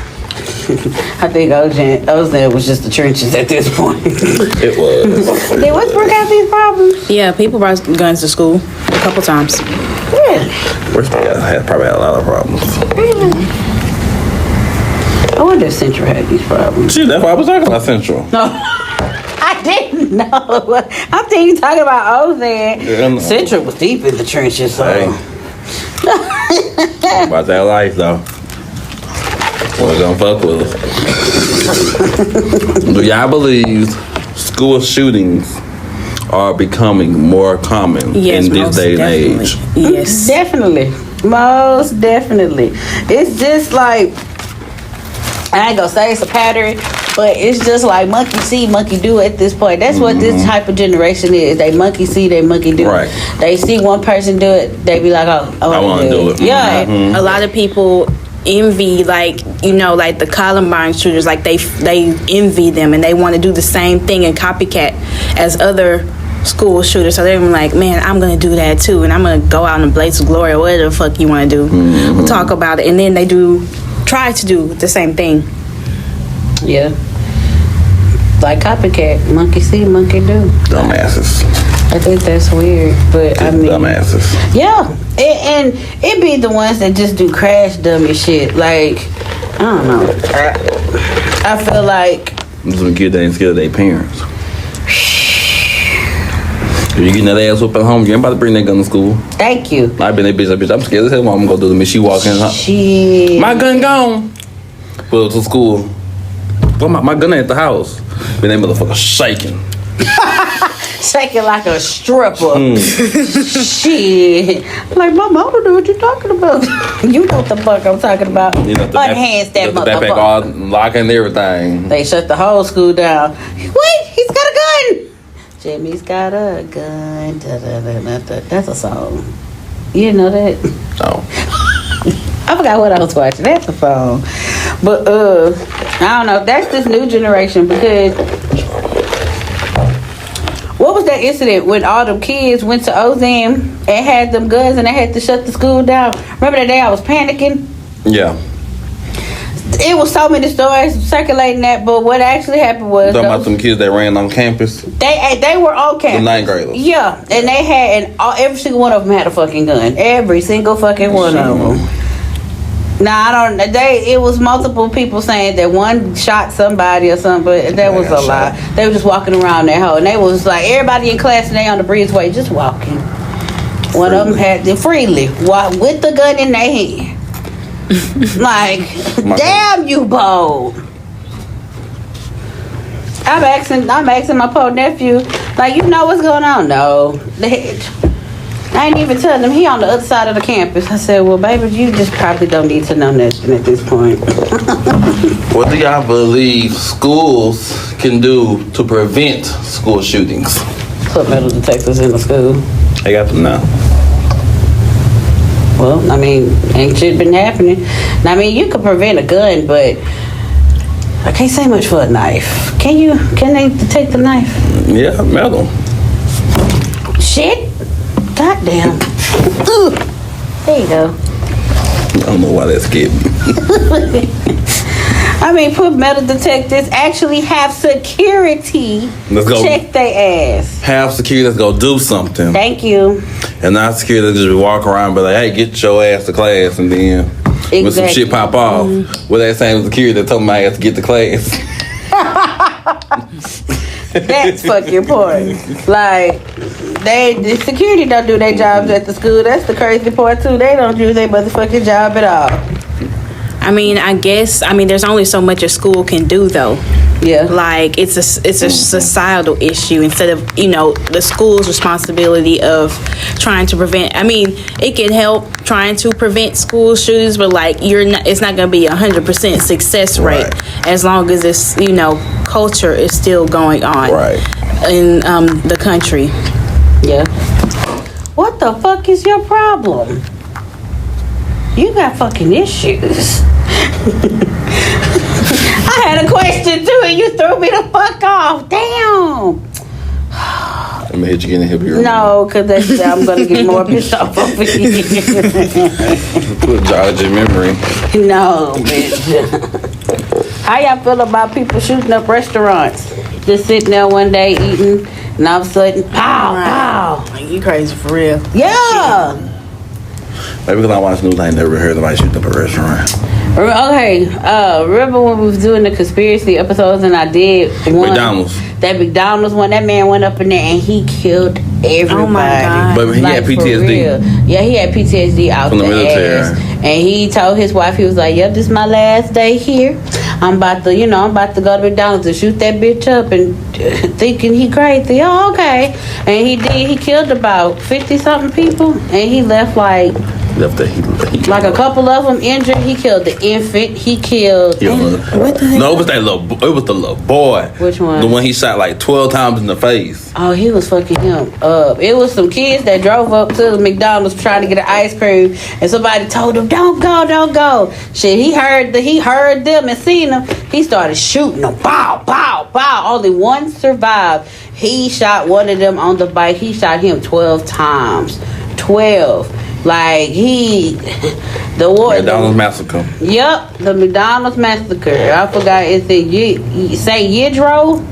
[SPEAKER 4] I think Ozan was just the trenches at this point.
[SPEAKER 3] It was.
[SPEAKER 4] Did Westbrook have these problems?
[SPEAKER 5] Yeah, people brought guns to school a couple times.
[SPEAKER 4] Really?
[SPEAKER 3] Probably had a lot of problems.
[SPEAKER 4] I wonder if Central had these problems.
[SPEAKER 3] See, that's why I was talking about Central.
[SPEAKER 4] No, I didn't know. I'm thinking you're talking about Ozan.
[SPEAKER 3] Yeah,
[SPEAKER 4] Central was deep in the trenches, so.
[SPEAKER 3] Hey. About that life, though. We're gonna fuck with us. Do y'all believe school shootings are becoming more common in this day and age?
[SPEAKER 5] Yes.
[SPEAKER 4] Definitely. Most definitely. It's just like, I ain't gonna say it's a pattern, but it's just like monkey see, monkey do at this point. That's what this type of generation is. They monkey see, they monkey do.
[SPEAKER 3] Right.
[SPEAKER 4] They see one person do it, they be like, oh, I want to do it. Yeah.
[SPEAKER 5] A lot of people envy, like, you know, like the Columbine shooters, like they envy them and they want to do the same thing and copycat as other school shooters. So they're like, man, I'm gonna do that too, and I'm gonna go out in a blaze of glory or whatever the fuck you want to do. We'll talk about it, and then they try to do the same thing.
[SPEAKER 4] Yeah. Like copycat, monkey see, monkey do.
[SPEAKER 3] Dumbasses.
[SPEAKER 4] I think that's weird, but I mean,
[SPEAKER 3] Dumbasses.
[SPEAKER 4] yeah, and it be the ones that just do crash dummy shit. Like, I don't know. I feel like
[SPEAKER 3] This when kids ain't scared of their parents. If you getting that ass whooped at home, you ain't about to bring that gun to school.
[SPEAKER 4] Thank you.
[SPEAKER 3] I been that bitch. I'm scared as hell. I'm gonna go do the me. She walking.
[SPEAKER 4] Shit.
[SPEAKER 3] My gun gone. Well, to school. Well, my gun ain't at the house. But that motherfucker shaking.
[SPEAKER 4] Shaking like a stripper. Shit. Like, my mama know what you're talking about. You know what the fuck I'm talking about. Unhands that motherfucker.
[SPEAKER 3] All locking and everything.
[SPEAKER 4] They shut the whole school down. Wait, he's got a gun. Jimmy's got a gun. Da-da-da-da-da. That's a song. You know that?
[SPEAKER 3] Oh.
[SPEAKER 4] I forgot what I was watching. That's the phone. But I don't know. That's this new generation because what was that incident when all them kids went to Ozam and had them guns and they had to shut the school down? Remember that day I was panicking?
[SPEAKER 3] Yeah.
[SPEAKER 4] It was so many stories circulating that, but what actually happened was
[SPEAKER 3] Talking about some kids that ran on campus.
[SPEAKER 4] They were on campus.
[SPEAKER 3] The ninth graders.
[SPEAKER 4] Yeah, and they had every single one of them had a fucking gun. Every single fucking one of them. Nah, I don't. It was multiple people saying that one shot somebody or something, but that was a lie. They were just walking around that hole, and they was like everybody in class and they on the breezeway just walking. One of them had freely with the gun in their hand. Like, damn you bold. I'm asking my poor nephew, like, you know what's going on? No. I ain't even telling him he on the other side of the campus. I said, well, baby, you just probably don't need to know nothing at this point.
[SPEAKER 3] What do y'all believe schools can do to prevent school shootings?
[SPEAKER 4] Put metal detectors in the school.
[SPEAKER 3] I got them now.
[SPEAKER 4] Well, I mean, ain't shit been happening. I mean, you could prevent a gun, but I can't say much for a knife. Can they detect the knife?
[SPEAKER 3] Yeah, metal.
[SPEAKER 4] Shit. Goddamn. There you go.
[SPEAKER 3] I don't know why that's getting me.
[SPEAKER 4] I mean, put metal detectors. Actually have security.
[SPEAKER 3] Let's go.
[SPEAKER 4] Check their ass.
[SPEAKER 3] Have security that's go do something.
[SPEAKER 4] Thank you.
[SPEAKER 3] And not security that just walk around but like, hey, get your ass to class, and then when some shit pop off, with that same security that told my ass to get to class.
[SPEAKER 4] That's fucking important. Like, the security don't do their jobs at the school. That's the crazy part too. They don't do their motherfucking job at all.
[SPEAKER 5] I mean, there's only so much a school can do, though.
[SPEAKER 4] Yeah.
[SPEAKER 5] Like, it's a societal issue instead of, the school's responsibility of trying to prevent. I mean, it can help trying to prevent school shootings, but, like, it's not going to be 100% success rate as long as this, culture is still going on in the country.
[SPEAKER 4] Yeah. What the fuck is your problem? You got fucking issues. I had a question too, and you threw me the fuck off. Damn.
[SPEAKER 3] I made you get in here.
[SPEAKER 4] No, because I'm gonna get more pissed off over here.
[SPEAKER 3] Put jog your memory.
[SPEAKER 4] No, bitch. How y'all feel about people shooting up restaurants? Just sitting there one day eating, and all of a sudden, pow, pow.
[SPEAKER 5] Like, you crazy for real?
[SPEAKER 4] Yeah.
[SPEAKER 3] Maybe because I watched news, I ain't never heard somebody shooting up a restaurant.
[SPEAKER 4] Okay, remember when we was doing the conspiracy episodes and I did one? That McDonald's one, that man went up in there and he killed everybody.
[SPEAKER 5] Oh my God.
[SPEAKER 3] But he had PTSD.
[SPEAKER 4] Yeah, he had PTSD out
[SPEAKER 3] from the military.
[SPEAKER 4] ass. And he told his wife, he was like, yep, this is my last day here. I'm about to go to McDonald's and shoot that bitch up, and thinking he crazy. Oh, okay. And he did. He killed about 50-something people, and he left like a couple of them injured. He killed the infant. He killed.
[SPEAKER 5] What the heck?
[SPEAKER 3] No, it was the little boy.
[SPEAKER 4] Which one?
[SPEAKER 3] The one he shot like 12 times in the face.
[SPEAKER 4] Oh, he was fucking him up. It was some kids that drove up to the McDonald's trying to get an ice cream, and somebody told him, "Don't go." Shit, he heard them and seen them. He started shooting them. Bow, bow, bow. Only one survived. He shot one of them on the bike. He shot him 12 times. 12. Like the war.
[SPEAKER 3] McDonald's massacre.
[SPEAKER 4] Yep, the McDonald's massacre. I forgot. It's Yidro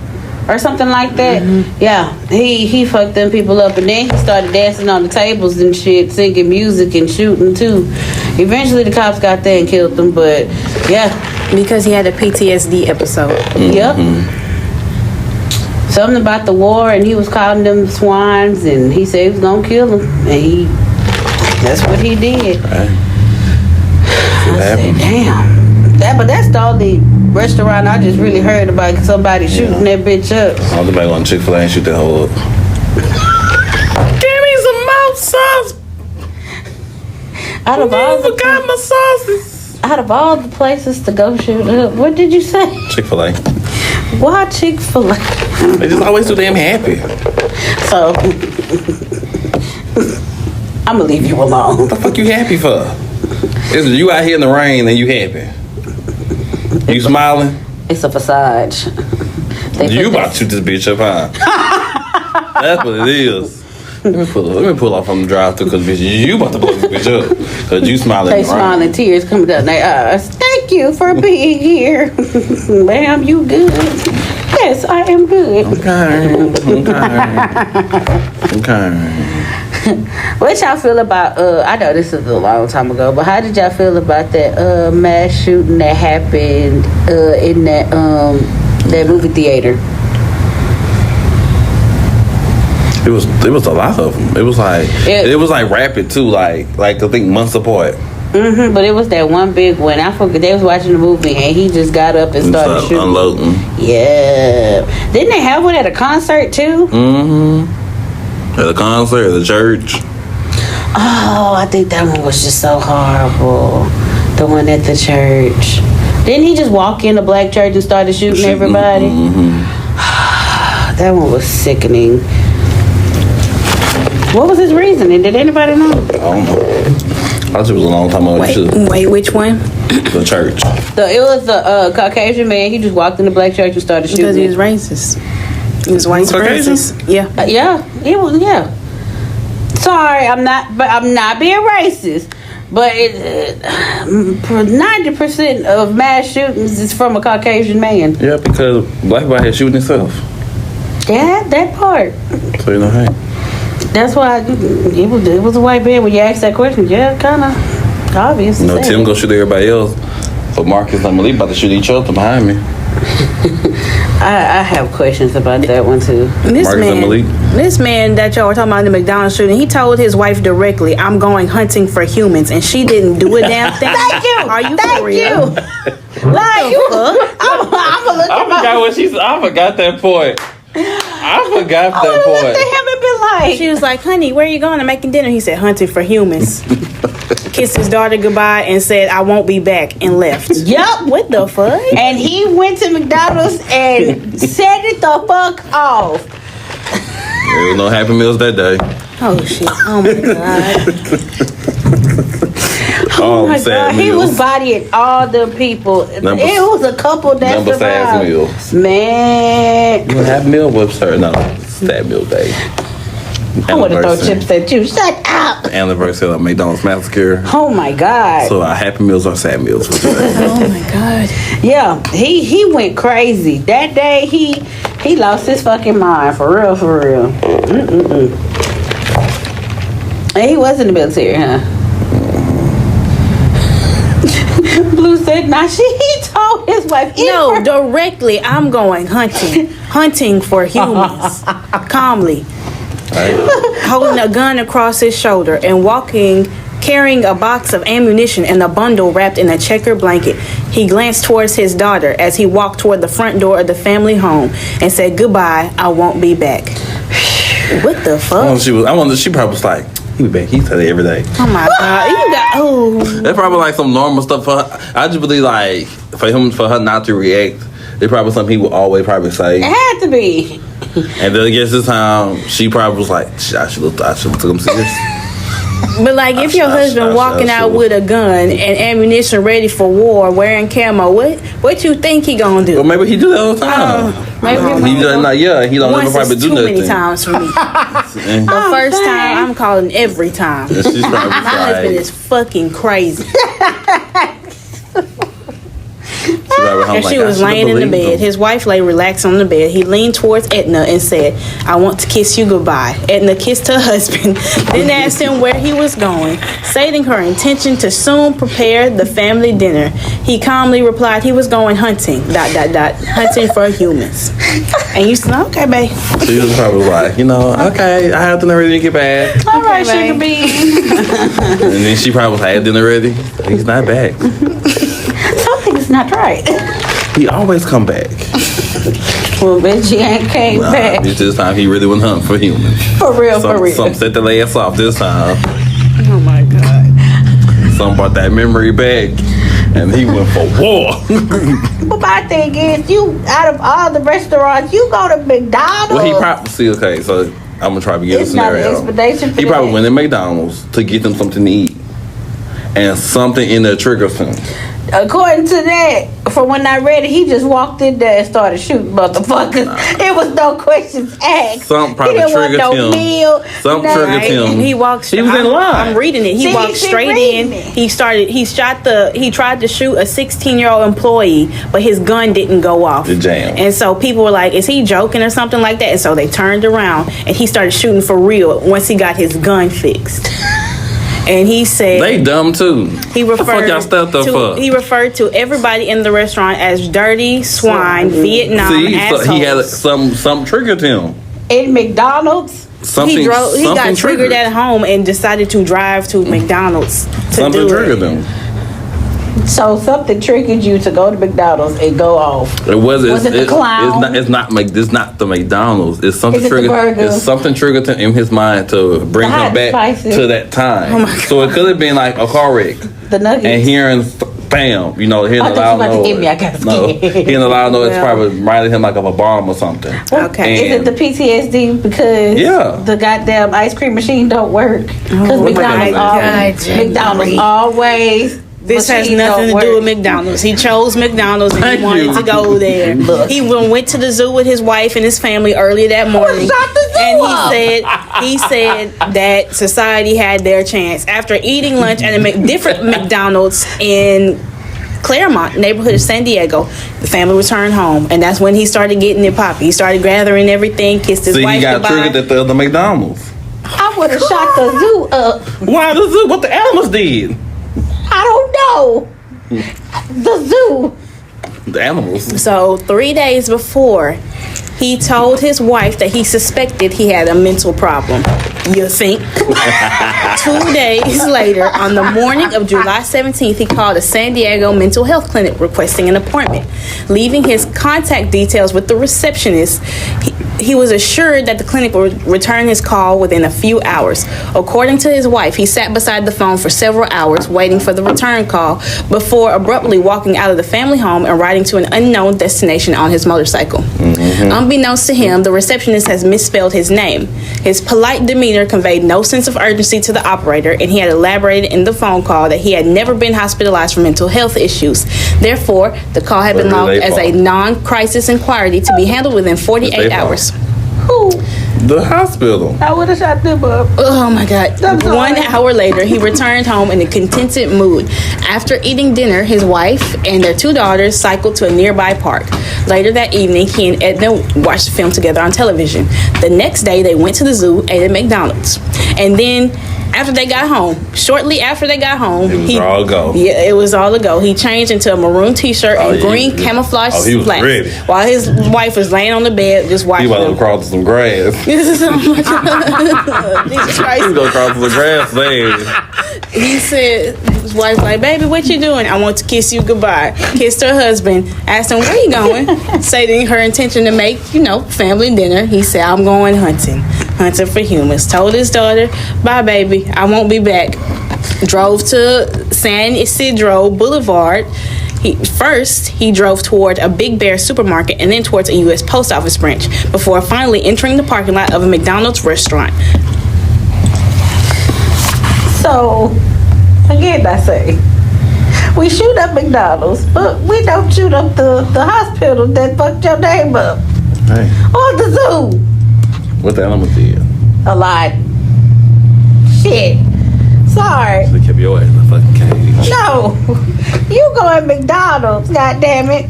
[SPEAKER 4] or something like that. Mm-hmm. Yeah, he fucked them people up, and then he started dancing on the tables and shit, singing music and shooting too. Eventually, the cops got there and killed them, but yeah,
[SPEAKER 5] because he had a PTSD episode.
[SPEAKER 3] Mm-hmm.
[SPEAKER 4] Yep. Something about the war, and he was calling them swines, and he said he was gonna kill them, and that's what he did.
[SPEAKER 3] Right.
[SPEAKER 4] I said, damn. But that's the only restaurant I just really heard about somebody shooting that bitch up.
[SPEAKER 3] I was about going to Chick-fil-A and shoot that hole up. Give me some mouth sauce.
[SPEAKER 4] Out of all the
[SPEAKER 3] Forgot my sauces.
[SPEAKER 4] out of all the places to go shoot up, what did you say?
[SPEAKER 3] Chick-fil-A.
[SPEAKER 4] Why Chick-fil-A?
[SPEAKER 3] They just always too damn happy.
[SPEAKER 4] So I'm gonna leave you alone.
[SPEAKER 3] What the fuck you happy for? Is you out here in the rain and you happy? You smiling?
[SPEAKER 4] It's a facade.
[SPEAKER 3] You about to shoot this bitch up, huh? That's what it is. Let me pull off from the drive-thru because bitch, you about to blow this bitch up because you smiling.
[SPEAKER 4] They smiling, tears coming down their eyes. Thank you for being here, ma'am. You good? Yes, I am good.
[SPEAKER 3] Okay.
[SPEAKER 4] What y'all feel about? I know this is a long time ago, but how did y'all feel about that mass shooting that happened in that movie theater?
[SPEAKER 3] It was a lot of them. It was like rapid too, like I think months apart.
[SPEAKER 4] But it was that one big one. I forget they was watching the movie and he just got up and started shooting.
[SPEAKER 3] Unloading.
[SPEAKER 4] Yeah. Didn't they have one at a concert too?
[SPEAKER 3] At a concert, at a church.
[SPEAKER 4] Oh, I think that one was just so horrible. The one at the church. Didn't he just walk in a black church and started shooting everybody? That one was sickening. What was his reasoning? Did anybody know?
[SPEAKER 3] I don't know. I thought it was a long time ago.
[SPEAKER 5] Wait, which one?
[SPEAKER 3] The church.
[SPEAKER 4] It was a Caucasian man. He just walked in the black church and started shooting.
[SPEAKER 5] Because he was racist. He was white supremacist. Yeah.
[SPEAKER 4] Yeah, he was. Yeah. Sorry, I'm not being racist, but 90% of mass shootings is from a Caucasian man.
[SPEAKER 3] Yeah, because black people had shooting himself.
[SPEAKER 4] Yeah, that part.
[SPEAKER 3] So you know, hey.
[SPEAKER 4] That's why it was a white man when you asked that question. Yeah, kind of obvious.
[SPEAKER 3] You know, Tim go shoot everybody else. So Marcus and Malik about to shoot each other behind me.
[SPEAKER 4] I have questions about that one too.
[SPEAKER 5] This man that y'all were talking about in the McDonald's shooting, he told his wife directly, "I'm going hunting for humans," and she didn't do a damn thing.
[SPEAKER 4] Thank you.
[SPEAKER 5] Are you
[SPEAKER 4] Thank
[SPEAKER 5] for real?
[SPEAKER 4] you. Like you, I'm gonna look.
[SPEAKER 3] I forgot that point. I forgot that
[SPEAKER 4] What
[SPEAKER 3] point.
[SPEAKER 4] they haven't been like?
[SPEAKER 5] She was like, "Honey, where are you going? I'm making dinner." He said, "Hunting for humans." Kissed his daughter goodbye and said, "I won't be back," and left.
[SPEAKER 4] Yup.
[SPEAKER 5] What the fuck?
[SPEAKER 4] And he went to McDonald's and set it the fuck off.
[SPEAKER 3] There was no Happy Meals that day.
[SPEAKER 5] Oh shit! Oh my god!
[SPEAKER 3] Oh
[SPEAKER 4] my God, he was bodying all the people. It was a couple that
[SPEAKER 3] Number sad
[SPEAKER 4] survived.
[SPEAKER 3] meals.
[SPEAKER 4] Man,
[SPEAKER 3] You Happy Meal whips her? No, sad meal day.
[SPEAKER 4] I want to throw chips at you. Shut up.
[SPEAKER 3] Anniversary of McDonald's massacre.
[SPEAKER 4] Oh my God.
[SPEAKER 3] So Happy Meals are sad meals for today.
[SPEAKER 5] Oh my god!
[SPEAKER 4] Yeah, he went crazy that day. He lost his fucking mind for real, for real. And he was in the military, huh? Blue said, "Nah, he told his wife."
[SPEAKER 5] No, directly. I'm going hunting for humans. Calmly, holding a gun across his shoulder and carrying a box of ammunition and a bundle wrapped in a checker blanket. He glanced towards his daughter as he walked toward the front door of the family home and said, "Goodbye, I won't be back." What the fuck?
[SPEAKER 3] She probably was like, "He be back." He said it every day.
[SPEAKER 5] Oh my god!
[SPEAKER 3] That's probably like some normal stuff for her. I just believe like for her not to react, it's probably something he would always probably say.
[SPEAKER 4] It had to be.
[SPEAKER 3] And then I guess this time she probably was like, I should have took him serious.
[SPEAKER 5] But like, if your husband walking out with a gun and ammunition ready for war, wearing camo, what you think he gonna do?
[SPEAKER 3] Well, maybe he do that all the time. He don't
[SPEAKER 5] Once
[SPEAKER 3] ever probably
[SPEAKER 5] is
[SPEAKER 3] do
[SPEAKER 5] too
[SPEAKER 3] nothing.
[SPEAKER 5] many times for me. The first time, I'm calling every time.
[SPEAKER 3] And she's probably
[SPEAKER 5] My husband
[SPEAKER 3] like,
[SPEAKER 5] is fucking crazy. And she was laying in the bed. His wife lay relaxed on the bed. He leaned towards Edna and said, "I want to kiss you goodbye." Edna kissed her husband, then asked him where he was going, stating her intention to soon prepare the family dinner. He calmly replied he was going hunting, ... hunting for humans. And you said, "Okay, babe."
[SPEAKER 3] She was probably like, okay, I have dinner ready to get back.
[SPEAKER 4] All right,
[SPEAKER 5] babe.
[SPEAKER 4] sugar bean.
[SPEAKER 3] And then she probably was like, I had dinner ready. He's not back.
[SPEAKER 4] Something's not right.
[SPEAKER 3] He always come back.
[SPEAKER 4] Well, bitch, he ain't came back.
[SPEAKER 3] This time he really went hunting for humans.
[SPEAKER 4] For real.
[SPEAKER 3] Some set the ass off this time.
[SPEAKER 5] Oh my God.
[SPEAKER 3] Some brought that memory back, and he went for war.
[SPEAKER 4] But my thing is, you out of all the restaurants, you go to McDonald's.
[SPEAKER 3] Well, he probably see. Okay, so I'm gonna try to get a
[SPEAKER 4] It's not an
[SPEAKER 3] scenario.
[SPEAKER 4] explanation for
[SPEAKER 3] He probably
[SPEAKER 4] that.
[SPEAKER 3] went to McDonald's to get them something to eat, and something in there triggers him.
[SPEAKER 4] According to that, from when I read it, he just walked in there and started shooting motherfuckers. There was no questions asked.
[SPEAKER 3] Something probably
[SPEAKER 4] he didn't want
[SPEAKER 3] triggered
[SPEAKER 4] no
[SPEAKER 3] him.
[SPEAKER 4] meal.
[SPEAKER 3] Something triggered him.
[SPEAKER 5] And he walked.
[SPEAKER 3] He was in line.
[SPEAKER 5] I'm reading it. He
[SPEAKER 4] See,
[SPEAKER 5] walked
[SPEAKER 4] he's been
[SPEAKER 5] straight in.
[SPEAKER 4] reading it.
[SPEAKER 5] He tried to shoot a 16-year-old employee, but his gun didn't go off.
[SPEAKER 3] It jammed.
[SPEAKER 5] And so people were like, "Is he joking or something like that?" And so they turned around and he started shooting for real once he got his gun fixed. And he said
[SPEAKER 3] They dumb too.
[SPEAKER 5] he
[SPEAKER 3] What the fuck
[SPEAKER 5] referred
[SPEAKER 3] y'all stepped up for?
[SPEAKER 5] he referred to everybody in the restaurant as dirty swine, Vietnam
[SPEAKER 3] See,
[SPEAKER 5] assholes.
[SPEAKER 3] so he had some triggered him.
[SPEAKER 4] In McDonald's,
[SPEAKER 3] Something.
[SPEAKER 5] He got
[SPEAKER 3] something
[SPEAKER 5] triggered at home and decided to drive to McDonald's to
[SPEAKER 3] Something
[SPEAKER 5] do
[SPEAKER 3] triggered
[SPEAKER 5] it.
[SPEAKER 3] him.
[SPEAKER 4] so something triggered you to go to McDonald's and go off.
[SPEAKER 3] It was.
[SPEAKER 4] Was it the clown?
[SPEAKER 3] It's not the McDonald's. It's something
[SPEAKER 4] Is it the
[SPEAKER 3] triggered.
[SPEAKER 4] burger?
[SPEAKER 3] It's something triggered in his mind to bring
[SPEAKER 4] The
[SPEAKER 3] him
[SPEAKER 4] hot
[SPEAKER 3] back
[SPEAKER 4] spicy.
[SPEAKER 3] to that time.
[SPEAKER 5] Oh my God.
[SPEAKER 3] So it could have been like a car wreck
[SPEAKER 4] The nuggets.
[SPEAKER 3] and hearing bam, hearing
[SPEAKER 4] I
[SPEAKER 3] a
[SPEAKER 4] thought you
[SPEAKER 3] loud
[SPEAKER 4] about to
[SPEAKER 3] noise.
[SPEAKER 4] hit me. I got
[SPEAKER 3] No,
[SPEAKER 4] scared.
[SPEAKER 3] hearing a loud noise
[SPEAKER 5] Well.
[SPEAKER 3] probably reminded him like of a bomb or something.
[SPEAKER 5] Okay.
[SPEAKER 4] Is it the PTSD because
[SPEAKER 3] Yeah.
[SPEAKER 4] the goddamn ice cream machine don't work? Because
[SPEAKER 5] Oh
[SPEAKER 4] McDonald's
[SPEAKER 3] my
[SPEAKER 4] always,
[SPEAKER 5] God.
[SPEAKER 4] McDonald's always.
[SPEAKER 5] This has
[SPEAKER 4] machines
[SPEAKER 5] nothing to
[SPEAKER 4] don't
[SPEAKER 5] do
[SPEAKER 4] work.
[SPEAKER 5] with McDonald's. He chose McDonald's and
[SPEAKER 3] Thank
[SPEAKER 5] he wanted
[SPEAKER 3] you.
[SPEAKER 5] to go there. He went to the zoo with his wife and his family early that morning.
[SPEAKER 4] shut the zoo
[SPEAKER 5] And
[SPEAKER 4] up.
[SPEAKER 5] he said that society had their chance. After eating lunch at a different McDonald's in Claremont, neighborhood of San Diego, the family returned home. And that's when he started getting it poppy. He started gathering everything, kissed his
[SPEAKER 3] See,
[SPEAKER 5] wife
[SPEAKER 3] he got
[SPEAKER 5] goodbye.
[SPEAKER 3] triggered at the other McDonald's.
[SPEAKER 4] I would have shot the zoo up.
[SPEAKER 3] Why the zoo? What the animals did?
[SPEAKER 4] I don't know. The zoo.
[SPEAKER 3] The animals.
[SPEAKER 5] So 3 days before, he told his wife that he suspected he had a mental problem. You think? 2 days later, on the morning of July 17th, he called a San Diego mental health clinic requesting an appointment. Leaving his contact details with the receptionist, he was assured that the clinic would return his call within a few hours. According to his wife, he sat beside the phone for several hours waiting for the return call before abruptly walking out of the family home and riding to an unknown destination on his motorcycle. Unbeknownst to him, the receptionist has misspelled his name. His polite demeanor conveyed no sense of urgency to the operator, and he had elaborated in the phone call that he had never been hospitalized for mental health issues. Therefore, the call had been
[SPEAKER 3] But
[SPEAKER 5] logged
[SPEAKER 3] really they
[SPEAKER 5] as a
[SPEAKER 3] fault.
[SPEAKER 5] non-crisis inquiry to be handled within 48
[SPEAKER 3] It's they fault.
[SPEAKER 5] hours.
[SPEAKER 4] Who?
[SPEAKER 3] The hospital.
[SPEAKER 4] I would have shot them up.
[SPEAKER 5] Oh my God.
[SPEAKER 4] I'm sorry.
[SPEAKER 5] 1 hour later, he returned home in a contented mood. After eating dinner, his wife and their 2 daughters cycled to a nearby park. Later that evening, he and Edna watched the film together on television. The next day, they went to the zoo, ate at McDonald's. And then, shortly after they got home,
[SPEAKER 3] It was all a go.
[SPEAKER 5] Yeah, it was all a go. He changed into a maroon t-shirt and
[SPEAKER 3] yeah,
[SPEAKER 5] green
[SPEAKER 3] he-
[SPEAKER 5] camouflage
[SPEAKER 3] he was
[SPEAKER 5] slacks.
[SPEAKER 3] ready.
[SPEAKER 5] While his wife was laying on the bed just
[SPEAKER 3] He
[SPEAKER 5] watching
[SPEAKER 3] about to
[SPEAKER 5] him.
[SPEAKER 3] crawl to some grass.
[SPEAKER 5] Oh my God. Jesus Christ.
[SPEAKER 3] He's gonna crawl to the grass there.
[SPEAKER 5] He said, his wife like, baby, what you doing? I want to kiss you goodbye. Kissed her husband, asked him, where you going? Stating her intention to make, family dinner. He said, I'm going hunting for humans. Told his daughter, bye baby, I won't be back. Drove to San Isidro Boulevard. He drove toward a Big Bear supermarket and then towards a U.S. post office branch before finally entering the parking lot of a McDonald's restaurant.
[SPEAKER 4] So, again, I say, we shoot up McDonald's, but we don't shoot up the hospital that fucked your name up.
[SPEAKER 3] Hey,
[SPEAKER 4] Or the zoo.
[SPEAKER 3] what the animals did?
[SPEAKER 4] A lot. Shit. Sorry.
[SPEAKER 3] They kept your ass in the fucking cage.
[SPEAKER 4] No. You go at McDonald's, goddammit.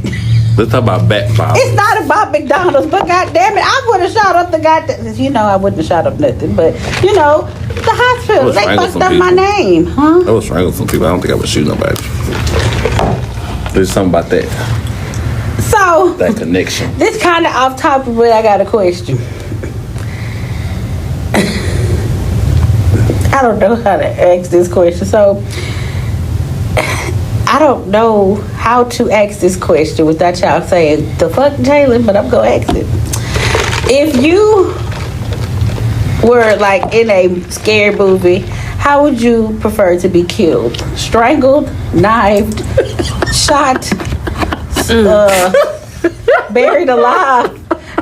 [SPEAKER 3] Let's talk about bat bomb.
[SPEAKER 4] It's not about McDonald's, but goddammit, I would have shot up the goddamn. I wouldn't have shot up nothing, but the hospital.
[SPEAKER 3] Let's
[SPEAKER 4] They
[SPEAKER 3] strangle
[SPEAKER 4] fucked
[SPEAKER 3] some
[SPEAKER 4] up my
[SPEAKER 3] people.
[SPEAKER 4] name, huh?
[SPEAKER 3] I was strangling some people. I don't think I would shoot nobody. There's something about that
[SPEAKER 4] So,
[SPEAKER 3] connection.
[SPEAKER 4] this kind of off topic, but I got a question. I don't know how to ask this question. So, I don't know how to ask this question without y'all saying the fuck, Jalen, but I'm gonna ask it. If you were like in a scary movie, how would you prefer to be killed? Strangled, knifed, shot, buried alive,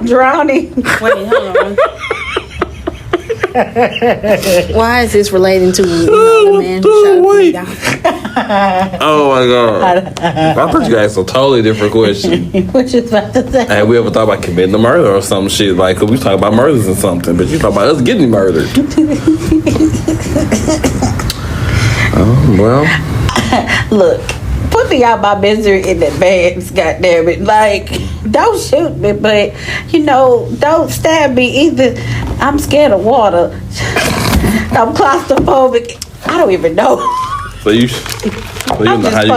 [SPEAKER 4] drowning?
[SPEAKER 5] Wait, hold on. Why is this relating to the man who shot me down?
[SPEAKER 3] Oh my god! I thought you asked a totally different question.
[SPEAKER 4] What you about to say?
[SPEAKER 3] Have we ever thought about committing a murder or some shit? Like, 'cause we talk about murders and something, but you talk about us getting murdered. Oh well.
[SPEAKER 4] Look, put me out my misery in advance, goddammit. Like, don't shoot me, but, don't stab me either. I'm scared of water. I'm claustrophobic. I don't even know.
[SPEAKER 3] So you know how you.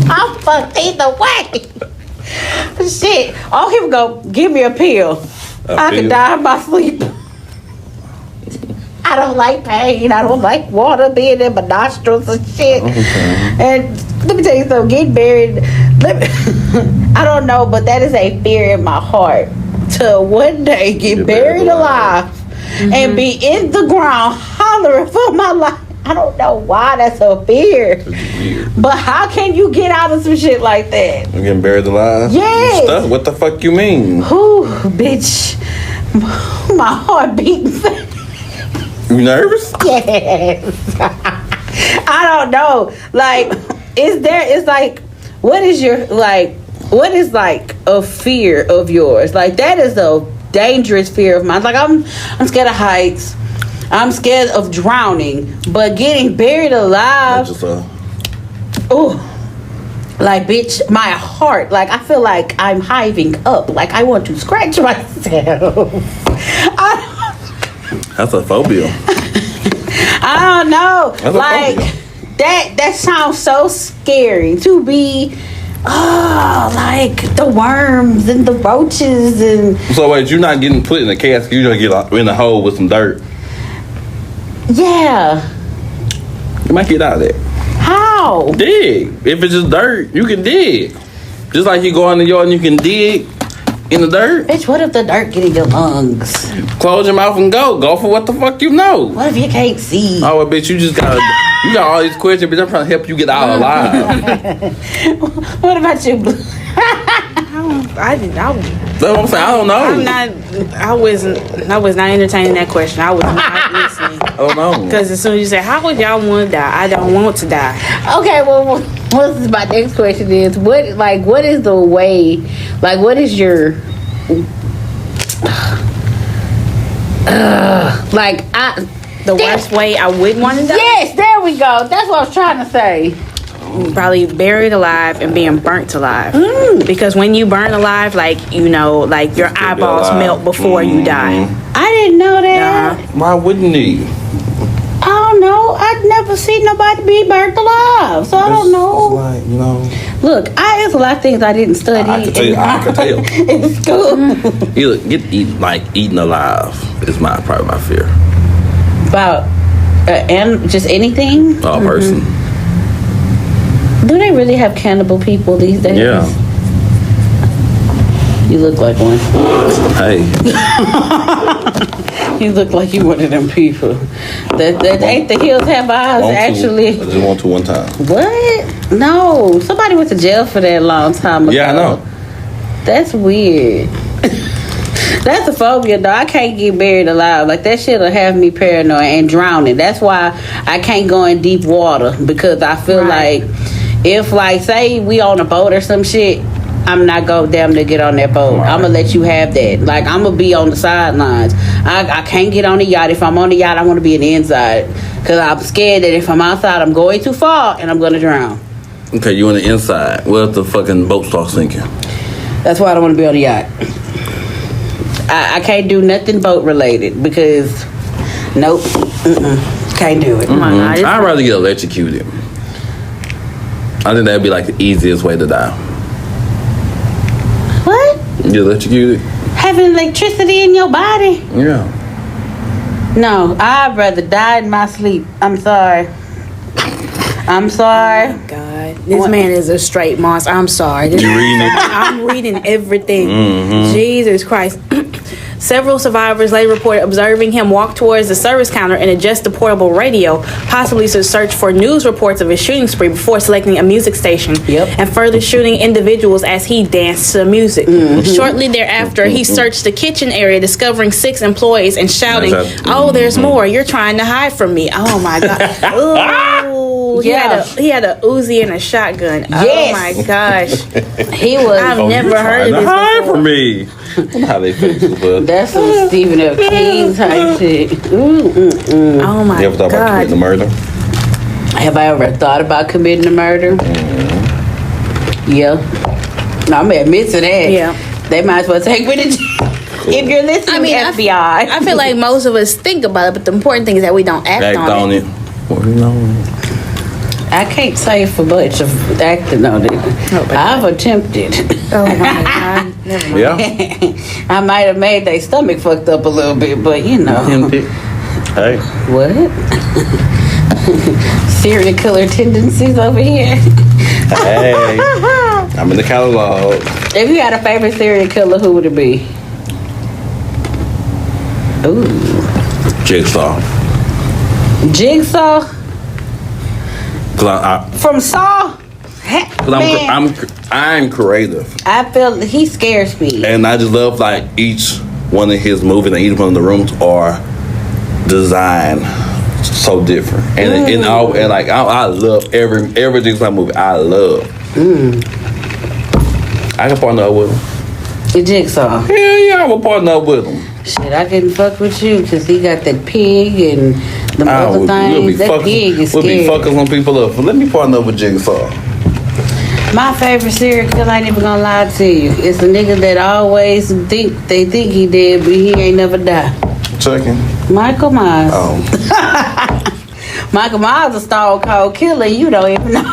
[SPEAKER 4] I'm fucked either way. Shit. Oh, here we go. Give me a pill. I can
[SPEAKER 3] pill?
[SPEAKER 4] die in my sleep. I don't like pain. I don't like water being in my nostrils and shit.
[SPEAKER 3] Okay.
[SPEAKER 4] And let me tell you something. Getting buried, I don't know, but that is a fear in my heart. To one day get buried alive and be in the ground hollering for my life. I don't know why that's a fear. But how can you get out of some shit like that?
[SPEAKER 3] I'm getting buried alive?
[SPEAKER 4] Yes.
[SPEAKER 3] Stuff? What the fuck you mean?
[SPEAKER 4] Whew, bitch. My heart beating fast.
[SPEAKER 3] You nervous?
[SPEAKER 4] Yes. I don't know. Like, what is a fear of yours? Like, that is a dangerous fear of mine. Like, I'm scared of heights. I'm scared of drowning. But getting buried alive, oh, like, bitch, my heart, like, I feel like I'm hiving up. Like, I want to scratch myself.
[SPEAKER 3] That's a phobia.
[SPEAKER 4] I don't know.
[SPEAKER 3] That's
[SPEAKER 4] like, that sounds so scary to be, like the worms and the roaches and.
[SPEAKER 3] So wait, you're not getting put in a casket. You're gonna get in a hole with some dirt.
[SPEAKER 4] Yeah.
[SPEAKER 3] You might get out of there.
[SPEAKER 4] How?
[SPEAKER 3] Dig. If it's just dirt, you can dig. Just like you go in the yard and you can dig in the dirt.
[SPEAKER 4] Bitch, what if the dirt get in your lungs?
[SPEAKER 3] Close your mouth and go. Go for what the fuck you know.
[SPEAKER 4] What if you can't see?
[SPEAKER 3] Oh, well, bitch, you got all these questions, bitch. I'm trying to help you get out alive.
[SPEAKER 4] What about you?
[SPEAKER 3] That's what I'm saying. I don't know.
[SPEAKER 5] I was not entertaining that question. I was not listening.
[SPEAKER 3] I don't know.
[SPEAKER 5] Because as soon as you say, how would y'all want to die? I don't want to die.
[SPEAKER 4] Okay, well, what's my next question is, what is the way, like, what is your,
[SPEAKER 5] the worst way I would want to die?
[SPEAKER 4] Yes, there we go. That's what I was trying to say.
[SPEAKER 5] Probably buried alive and being burnt alive. Because when you burn alive, like your eyeballs melt before you die.
[SPEAKER 4] I didn't know that.
[SPEAKER 3] Why wouldn't he?
[SPEAKER 4] I don't know. I'd never seen nobody be burnt alive, so I don't know.
[SPEAKER 3] Like,
[SPEAKER 4] Look, there's a lot of things I didn't study.
[SPEAKER 3] I can tell.
[SPEAKER 4] In school.
[SPEAKER 3] Eating alive is probably my fear.
[SPEAKER 4] About and just anything.
[SPEAKER 3] A person.
[SPEAKER 4] Do they really have cannibal people these days?
[SPEAKER 3] Yeah.
[SPEAKER 4] You look like one.
[SPEAKER 3] Hey.
[SPEAKER 4] You look like you one of them people. That ain't the hills have eyes, actually.
[SPEAKER 3] I just want to one time.
[SPEAKER 4] What? No. Somebody went to jail for that a long time ago.
[SPEAKER 3] Yeah, I know.
[SPEAKER 4] That's weird. That's a phobia, though. I can't get buried alive. Like, that shit'll have me paranoid and drowning. That's why I can't go in deep water, because I feel like if, like, say we on a boat or some shit, I'm not going damn to get on that boat. I'm going to let you have that. Like, I'm going to be on the sidelines. I can't get on the yacht. If I'm on the yacht, I want to be on the inside, because I'm scared that if I'm outside, I'm going too far and I'm going to drown.
[SPEAKER 3] Okay, you on the inside. What if the fucking boat starts sinking?
[SPEAKER 4] That's why I don't want to be on the yacht. I can't do nothing boat related, because nope, can't do it.
[SPEAKER 3] I'd rather get electrocuted. I think that'd be like the easiest way to die.
[SPEAKER 4] What?
[SPEAKER 3] Get electrocuted?
[SPEAKER 4] Having electricity in your body?
[SPEAKER 3] Yeah.
[SPEAKER 4] No, I'd rather die in my sleep. I'm sorry.
[SPEAKER 5] Oh God. Yeah, this man is a straight monster. I'm sorry.
[SPEAKER 3] You reading it?
[SPEAKER 5] I'm reading everything.
[SPEAKER 3] Mm-hmm.
[SPEAKER 5] Jesus Christ. Several survivors later reported observing him walk towards the service counter and adjust the portable radio, possibly to search for news reports of his shooting spree before selecting a music station.
[SPEAKER 4] Yep.
[SPEAKER 5] And further shooting individuals as he danced to music. Shortly thereafter, he searched the kitchen area, discovering 6 employees and shouting, "Oh, there's more. You're trying to hide from me." Oh my God. Ooh,
[SPEAKER 4] Yeah.
[SPEAKER 5] he had a Uzi and a shotgun.
[SPEAKER 4] Yes.
[SPEAKER 5] Oh my gosh.
[SPEAKER 4] He was.
[SPEAKER 5] I've never heard of this
[SPEAKER 3] Hide
[SPEAKER 5] before.
[SPEAKER 3] from me. I don't know how they fix it, but
[SPEAKER 4] That's some Stephen F. King type shit.
[SPEAKER 5] Oh my
[SPEAKER 3] you ever thought about
[SPEAKER 5] God.
[SPEAKER 3] committing a murder?
[SPEAKER 4] Have I ever thought about committing a murder? Yeah. No, I'm gonna admit to that.
[SPEAKER 5] Yeah.
[SPEAKER 4] They might as well take me to jail. If you're listening,
[SPEAKER 5] I mean,
[SPEAKER 4] FBI.
[SPEAKER 5] I feel like most of us think about it, but the important thing is that we don't act,
[SPEAKER 3] Act on it. Well, you know.
[SPEAKER 4] I can't say for much of acting on it. I've attempted.
[SPEAKER 5] Oh my God. Never mind.
[SPEAKER 3] Yeah.
[SPEAKER 4] I might have made their stomach fucked up a little bit, but you know.
[SPEAKER 3] Hey.
[SPEAKER 4] What? Serial killer tendencies over here.
[SPEAKER 3] Hey. I'm in the catalog.
[SPEAKER 4] If you had a favorite serial killer, who would it be? Ooh.
[SPEAKER 3] Jigsaw.
[SPEAKER 4] Jigsaw?
[SPEAKER 3] Cause
[SPEAKER 4] From Saw? Man,
[SPEAKER 3] I'm creative,
[SPEAKER 4] I feel he scares me.
[SPEAKER 3] and I just love like each one of his movies and each one of the rooms are designed so different, and I love every Jigsaw movie. I love. I can partner up with him.
[SPEAKER 4] The Jigsaw.
[SPEAKER 3] Hell yeah, I will partner up with him.
[SPEAKER 4] Shit, I couldn't fuck with you because he got that pig and the other things. That pig is
[SPEAKER 3] We'll be
[SPEAKER 4] scary.
[SPEAKER 3] fucking some people up. But let me partner up with Jigsaw.
[SPEAKER 4] My favorite serial killer, I ain't even gonna lie to you. It's a nigga that always think he dead, but he ain't never die.
[SPEAKER 3] Checking.
[SPEAKER 4] Michael Myers.
[SPEAKER 3] Oh.
[SPEAKER 4] Michael Myers a stone cold killer. You don't even know.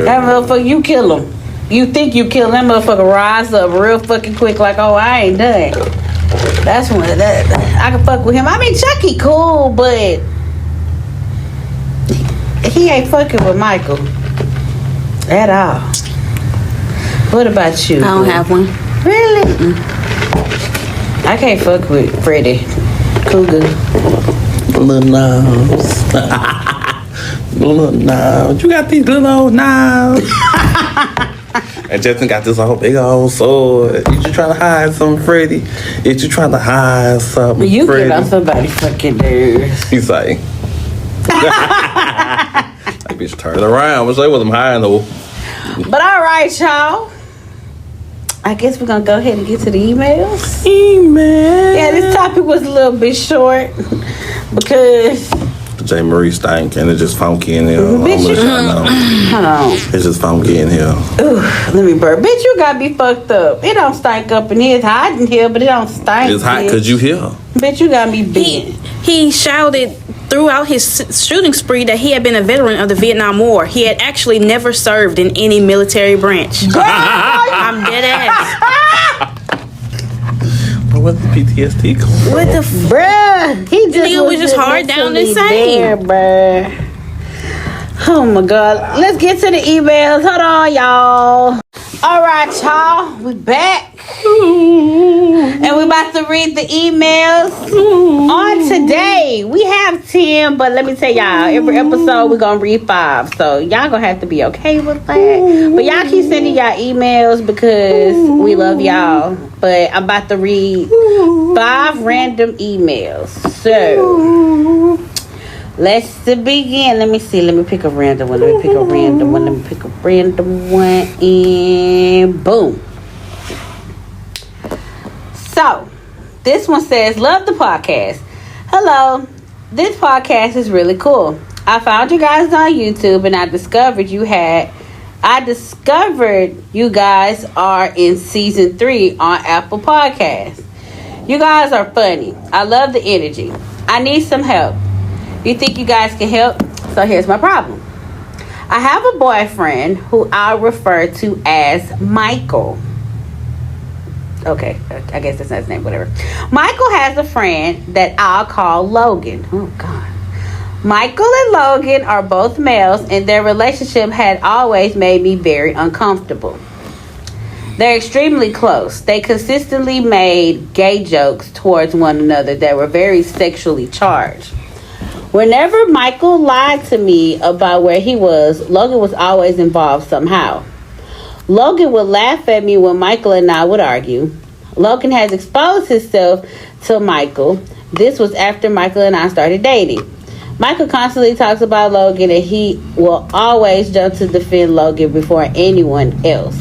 [SPEAKER 4] That motherfucker, you kill him. You think you kill that motherfucker, rise up real fucking quick, like, oh, I ain't done. That's when I can fuck with him. I mean, Chucky cool, but he ain't fucking with Michael at all. What about you?
[SPEAKER 5] I don't have one.
[SPEAKER 4] Really? I can't fuck with Freddy Cougar.
[SPEAKER 3] Little nose. Little nose. You got these little old nose. And Justin got this whole big old sword. You just trying to hide something, Freddy? Is you trying to hide something,
[SPEAKER 4] You
[SPEAKER 3] Freddy?
[SPEAKER 4] get on somebody's fucking nerves.
[SPEAKER 3] He's like, that bitch turn around. What's up with him hiding though?
[SPEAKER 4] But all right, y'all. I guess we're gonna go ahead and get to the emails.
[SPEAKER 3] Email.
[SPEAKER 4] Yeah, this topic was a little bit short because
[SPEAKER 3] J. Marie stank and it's just funky in here. I'm
[SPEAKER 4] Bitch,
[SPEAKER 3] gonna let y'all know.
[SPEAKER 4] hold on.
[SPEAKER 3] It's just funky in here.
[SPEAKER 4] Let me burp. Bitch, you gotta be fucked up. It don't stink up in here. It's hot in here, but it don't stink.
[SPEAKER 3] It's hot
[SPEAKER 4] bitch.
[SPEAKER 3] because you here.
[SPEAKER 4] Bitch, you gotta be big.
[SPEAKER 5] He shouted throughout his shooting spree that he had been a veteran of the Vietnam War. He had actually never served in any military branch. I'm dead ass.
[SPEAKER 3] But where's the PTSD come from?
[SPEAKER 5] What the
[SPEAKER 4] Bruh, he just
[SPEAKER 5] Nigga was just hard down
[SPEAKER 4] mentally
[SPEAKER 5] insane.
[SPEAKER 4] there, bruh. Oh my god. Let's get to the emails. Hold on, y'all. All right, y'all. We back. And we about to read the emails. On today, we have 10, but let me tell y'all, every episode we're gonna read 5. So y'all gonna have to be okay with that. But y'all keep sending y'all emails because we love y'all. But I'm about to read 5 random emails. So let's begin. Let me see. Let me pick a random one. And boom. So, this one says, love the podcast. Hello. This podcast is really cool. I found you guys on YouTube and I discovered you guys are in season 3 on Apple Podcasts. You guys are funny. I love the energy. I need some help. You think you guys can help? So here's my problem. I have a boyfriend who I'll refer to as Michael. Okay, I guess that's not his name, whatever. Michael has a friend that I'll call Logan. Oh, God. Michael and Logan are both males, and their relationship had always made me very uncomfortable. They're extremely close. They consistently made gay jokes towards one another that were very sexually charged. Whenever Michael lied to me about where he was, Logan was always involved somehow. Logan would laugh at me when Michael and I would argue. Logan has exposed himself to Michael. This was after Michael and I started dating. Michael constantly talks about Logan, and he will always jump to defend Logan before anyone else.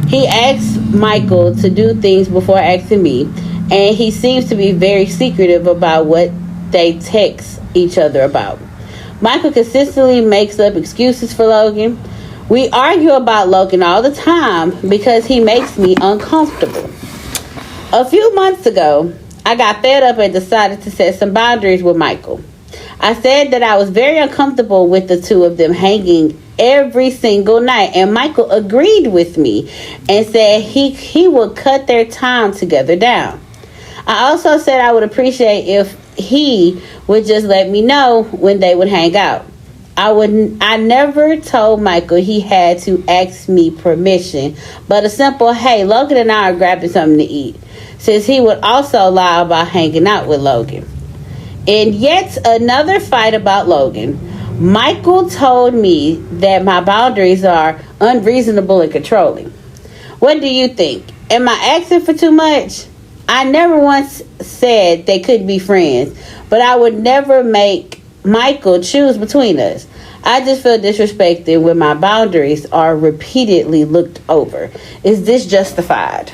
[SPEAKER 4] He asks Michael to do things before asking me, and he seems to be very secretive about what they text each other about. Michael consistently makes up excuses for Logan. We argue about Logan all the time because he makes me uncomfortable. A few months ago, I got fed up and decided to set some boundaries with Michael. I said that I was very uncomfortable with the two of them hanging every single night, and Michael agreed with me and said he would cut their time together down. I also said I would appreciate if he would just let me know when they would hang out. I never told Michael he had to ask me permission, but a simple, hey, Logan and I are grabbing something to eat, since he would also lie about hanging out with Logan. In yet another fight about Logan, Michael told me that my boundaries are unreasonable and controlling. What do you think? Am I asking for too much? I never once said they could be friends, but I would never make Michael choose between us. I just feel disrespected when my boundaries are repeatedly looked over. Is this justified?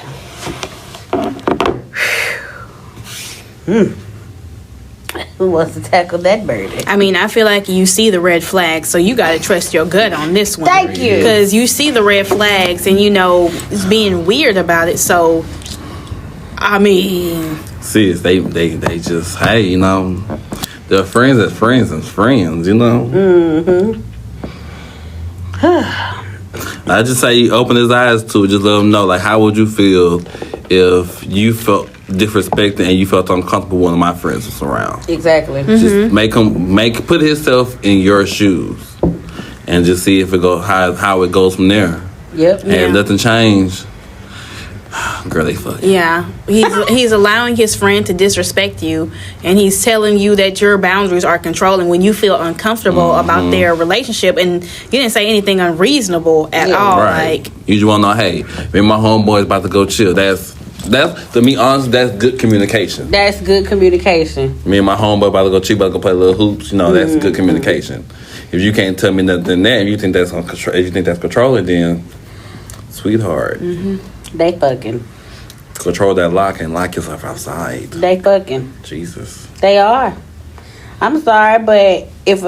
[SPEAKER 4] Who wants to tackle that burden?
[SPEAKER 5] I mean, I feel like you see the red flags, so you got to trust your gut on this one.
[SPEAKER 4] Thank you.
[SPEAKER 5] Because you see the red flags and, it's being weird about it. So, I mean...
[SPEAKER 3] Sis, they just, hey, they're friends as friends and friends, Mm-hmm. I just say you open his eyes to it. Just let him know, like, how would you feel if you felt disrespected and you felt uncomfortable when one of my friends was around?
[SPEAKER 4] Exactly.
[SPEAKER 3] Just put himself in your shoes and just see if it go how it goes from there.
[SPEAKER 4] Yep.
[SPEAKER 3] And if nothing changed, girl, they fucking.
[SPEAKER 5] Yeah, he's allowing his friend to disrespect you, and he's telling you that your boundaries are controlling when you feel uncomfortable about their relationship, and you didn't say anything unreasonable at all.
[SPEAKER 3] Right.
[SPEAKER 5] Like,
[SPEAKER 3] you just want to know, hey, me and my homeboy's about to go chill. That's to be honest, that's good communication.
[SPEAKER 4] That's good communication.
[SPEAKER 3] Me and my homeboy about to go chill, about to go play little hoops. That's good communication. If you can't tell me nothing there, if you think that's controlling, then sweetheart.
[SPEAKER 4] They fucking.
[SPEAKER 3] Control that lock and lock yourself outside.
[SPEAKER 4] They fucking.
[SPEAKER 3] Jesus.
[SPEAKER 4] They are. I'm sorry, but if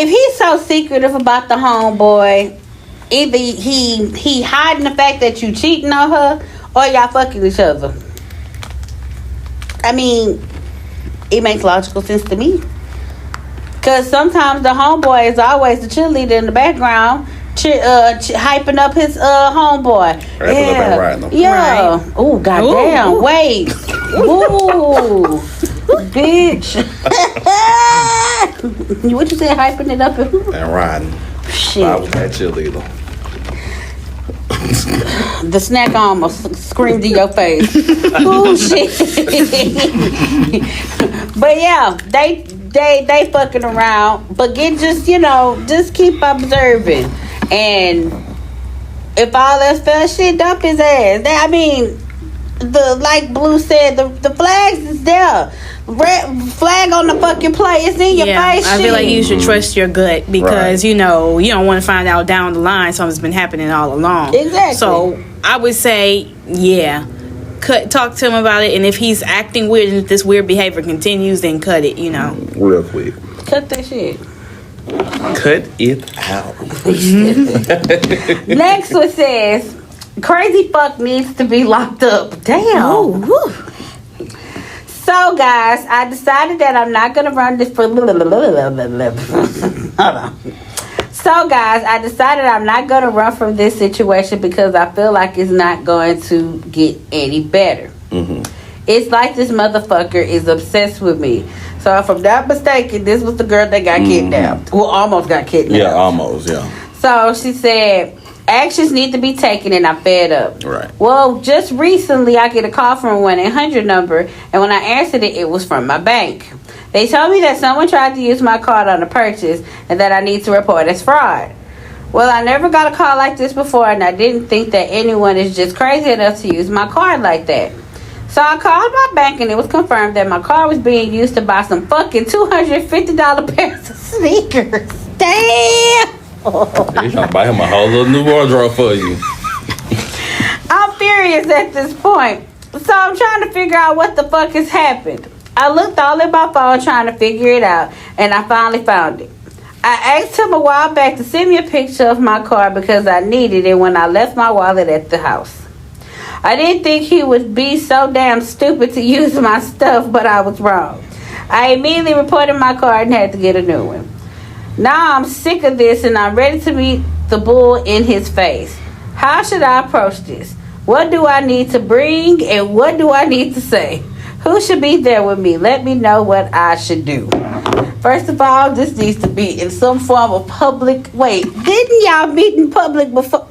[SPEAKER 4] he's so secretive about the homeboy, either he hiding the fact that you cheating on her or y'all fucking each other. I mean, it makes logical sense to me. Because sometimes the homeboy is always the cheerleader in the background, hyping up his homeboy. Yeah.
[SPEAKER 5] Right.
[SPEAKER 4] Oh, goddamn.
[SPEAKER 5] Ooh.
[SPEAKER 4] Wait. Ooh. Bitch. What you said, hyping it up?
[SPEAKER 3] And riding.
[SPEAKER 4] Shit.
[SPEAKER 3] I was that cheerleader.
[SPEAKER 4] The snack almost screamed in your face. Oh, shit. But yeah, they fucking around. But just keep observing. And if all else fell shit, dump his ass. Like Blue said, the flags is there. Red flag on the fucking play. It's in your face.
[SPEAKER 5] I feel like you should trust your gut because you don't want to find out down the line something's been happening all along.
[SPEAKER 4] Exactly.
[SPEAKER 5] So I would say, talk to him about it, and if he's acting weird and if this weird behavior continues, then cut it.
[SPEAKER 3] Real quick.
[SPEAKER 4] Cut that shit.
[SPEAKER 3] Cut it out.
[SPEAKER 4] Next one says, crazy fuck needs to be locked up. Damn. So, guys, I decided that I'm not going to run this for... Hold on. So, guys, I decided I'm not going to run from this situation because I feel like it's not going to get any better. It's like this motherfucker is obsessed with me. So if I'm not mistaken, this was the girl that got kidnapped. Well, almost got kidnapped.
[SPEAKER 3] Yeah, almost, yeah.
[SPEAKER 4] So she said, actions need to be taken and I'm fed up.
[SPEAKER 3] Right.
[SPEAKER 4] Well, just recently I get a call from a 1-800 number, and when I answered it, it was from my bank. They told me that someone tried to use my card on a purchase and that I need to report as fraud. Well, I never got a call like this before, and I didn't think that anyone is just crazy enough to use my card like that. So I called my bank, and it was confirmed that my card was being used to buy some fucking $250 pairs of sneakers. Damn!
[SPEAKER 3] He's trying to buy him a whole little new wardrobe for you.
[SPEAKER 4] I'm furious at this point. So I'm trying to figure out what the fuck has happened. I looked all in my phone trying to figure it out, and I finally found it. I asked him a while back to send me a picture of my card because I needed it when I left my wallet at the house. I didn't think he would be so damn stupid to use my stuff, but I was wrong. I immediately reported my card and had to get a new one. Now I'm sick of this and I'm ready to meet the bull in his face. How should I approach this? What do I need to bring and what do I need to say? Who should be there with me? Let me know what I should do. First of all, this needs to be in some form of public. Wait, didn't y'all meet in public before?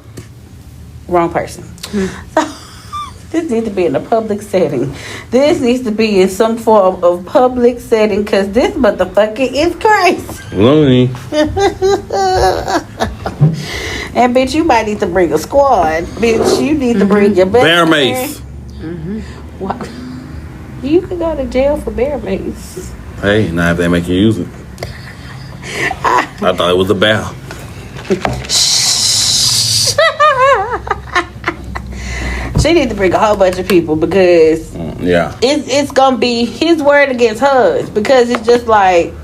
[SPEAKER 4] Wrong person. So, this needs to be in a public setting. This needs to be in some form of public setting because this motherfucker is crazy.
[SPEAKER 3] Lonely.
[SPEAKER 4] And bitch, you might need to bring a squad. Bitch, you need to bring your best
[SPEAKER 3] Bear
[SPEAKER 4] friend.
[SPEAKER 3] mace.
[SPEAKER 4] What? You could go to jail for bear mace.
[SPEAKER 3] Hey, now if they make you use it. I thought it was a bear.
[SPEAKER 4] She need to bring a whole bunch of people because
[SPEAKER 3] Yeah.
[SPEAKER 4] it's gonna be his word against hers because it's just like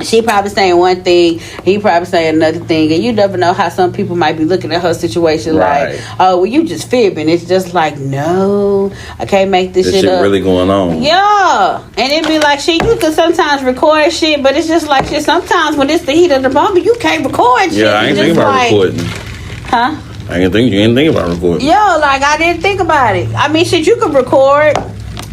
[SPEAKER 4] she probably saying one thing, he probably saying another thing, and you never know how some people might be looking at her situation
[SPEAKER 3] Right.
[SPEAKER 4] like, oh, well, you just fibbing. It's just like, no, I can't make this
[SPEAKER 3] This
[SPEAKER 4] shit up.
[SPEAKER 3] really going on.
[SPEAKER 4] Yeah, and it be like shit. You can sometimes record shit, but it's just like shit. Sometimes when it's the heat of the moment, you can't record shit.
[SPEAKER 3] Yeah, I ain't
[SPEAKER 4] It's
[SPEAKER 3] thinking
[SPEAKER 4] just
[SPEAKER 3] about
[SPEAKER 4] like,
[SPEAKER 3] recording.
[SPEAKER 4] huh?
[SPEAKER 3] You ain't think about recording.
[SPEAKER 4] Yo, like I didn't think about it. I mean, shit, you could record,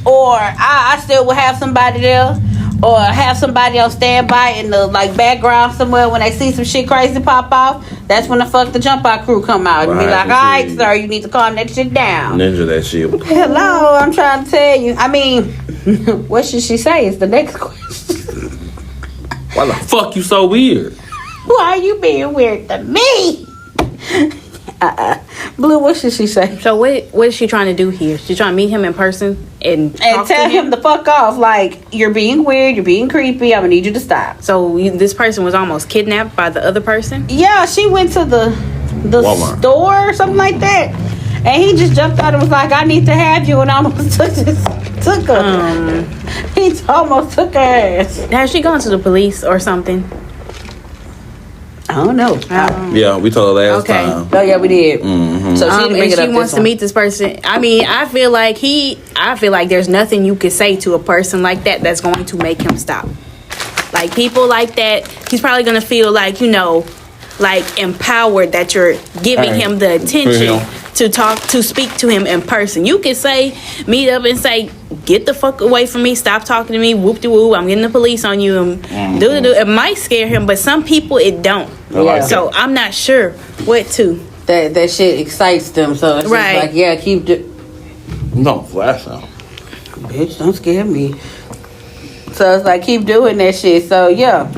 [SPEAKER 4] or I still would have somebody there, or have somebody on standby in the like background somewhere when they see some shit crazy pop off. That's when the fuck the jump out crew come out and be like, all right, sir, you need to calm that shit down.
[SPEAKER 3] Ninja that shit.
[SPEAKER 4] Hello, I'm trying to tell you. I mean, what should she say is the next question.
[SPEAKER 3] Why the fuck you so weird?
[SPEAKER 4] Why are you being weird to me? Blue, what should she say?
[SPEAKER 5] So what is she trying to do here? She's trying to meet him in person and talk
[SPEAKER 4] tell
[SPEAKER 5] to
[SPEAKER 4] him the fuck off. Like, you're being weird, you're being creepy, I'm gonna need you to stop.
[SPEAKER 5] So this person was almost kidnapped by the other person?
[SPEAKER 4] Yeah, she went to the
[SPEAKER 3] Walmart.
[SPEAKER 4] store or something like that. And he just jumped out and was like, I need to have you, and almost took her. He almost took her ass.
[SPEAKER 5] Has she gone to the police or something?
[SPEAKER 4] I don't know.
[SPEAKER 3] Yeah, we told her last
[SPEAKER 5] Okay.
[SPEAKER 3] time.
[SPEAKER 4] Oh yeah, we did. So she didn't bring
[SPEAKER 5] And
[SPEAKER 4] it up
[SPEAKER 5] she wants
[SPEAKER 4] this
[SPEAKER 5] to meet this person. I mean, I feel like there's nothing you could say to a person like that that's going to make him stop. Like people like that, he's probably gonna feel like, you know, like empowered that you're giving him the attention to speak to him in person. You can say, meet up and say, get the fuck away from me, stop talking to me, whoop de whoop, I'm getting the police on you, and do. It might scare him, but some people it don't.
[SPEAKER 4] Yeah.
[SPEAKER 5] So I'm not sure what to.
[SPEAKER 4] That shit excites them, so it's
[SPEAKER 5] Right.
[SPEAKER 4] just like, yeah, keep
[SPEAKER 3] No, flash out.
[SPEAKER 4] bitch, don't scare me. So it's like, keep doing that shit. So yeah.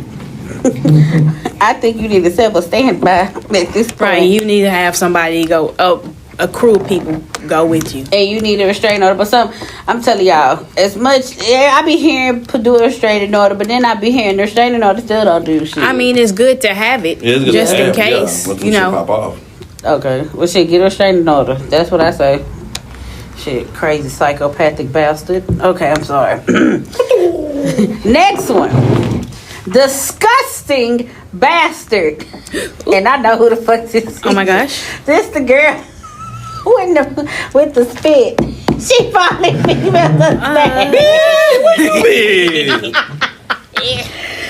[SPEAKER 4] I think you need to set up a standby at this point.
[SPEAKER 5] Right, you need to have somebody go, a crew of people go with you.
[SPEAKER 4] And you need a restraining order. But I'm telling y'all, as much, I be hearing do a restraining order, but then I be hearing the restraining order still don't do shit.
[SPEAKER 5] I mean, it's good to have it,
[SPEAKER 3] Yeah, it's good
[SPEAKER 5] just
[SPEAKER 3] to
[SPEAKER 5] in
[SPEAKER 3] have,
[SPEAKER 5] case,
[SPEAKER 3] yeah, when some
[SPEAKER 5] you
[SPEAKER 3] shit
[SPEAKER 5] know.
[SPEAKER 3] pop off.
[SPEAKER 4] okay, well shit, get a restraining order. That's what I say. Shit, crazy psychopathic bastard. Okay, I'm sorry. Next one. Disgusting bastard. And I know who the fuck this is.
[SPEAKER 5] Oh my gosh.
[SPEAKER 4] This the girl with the spit. She probably female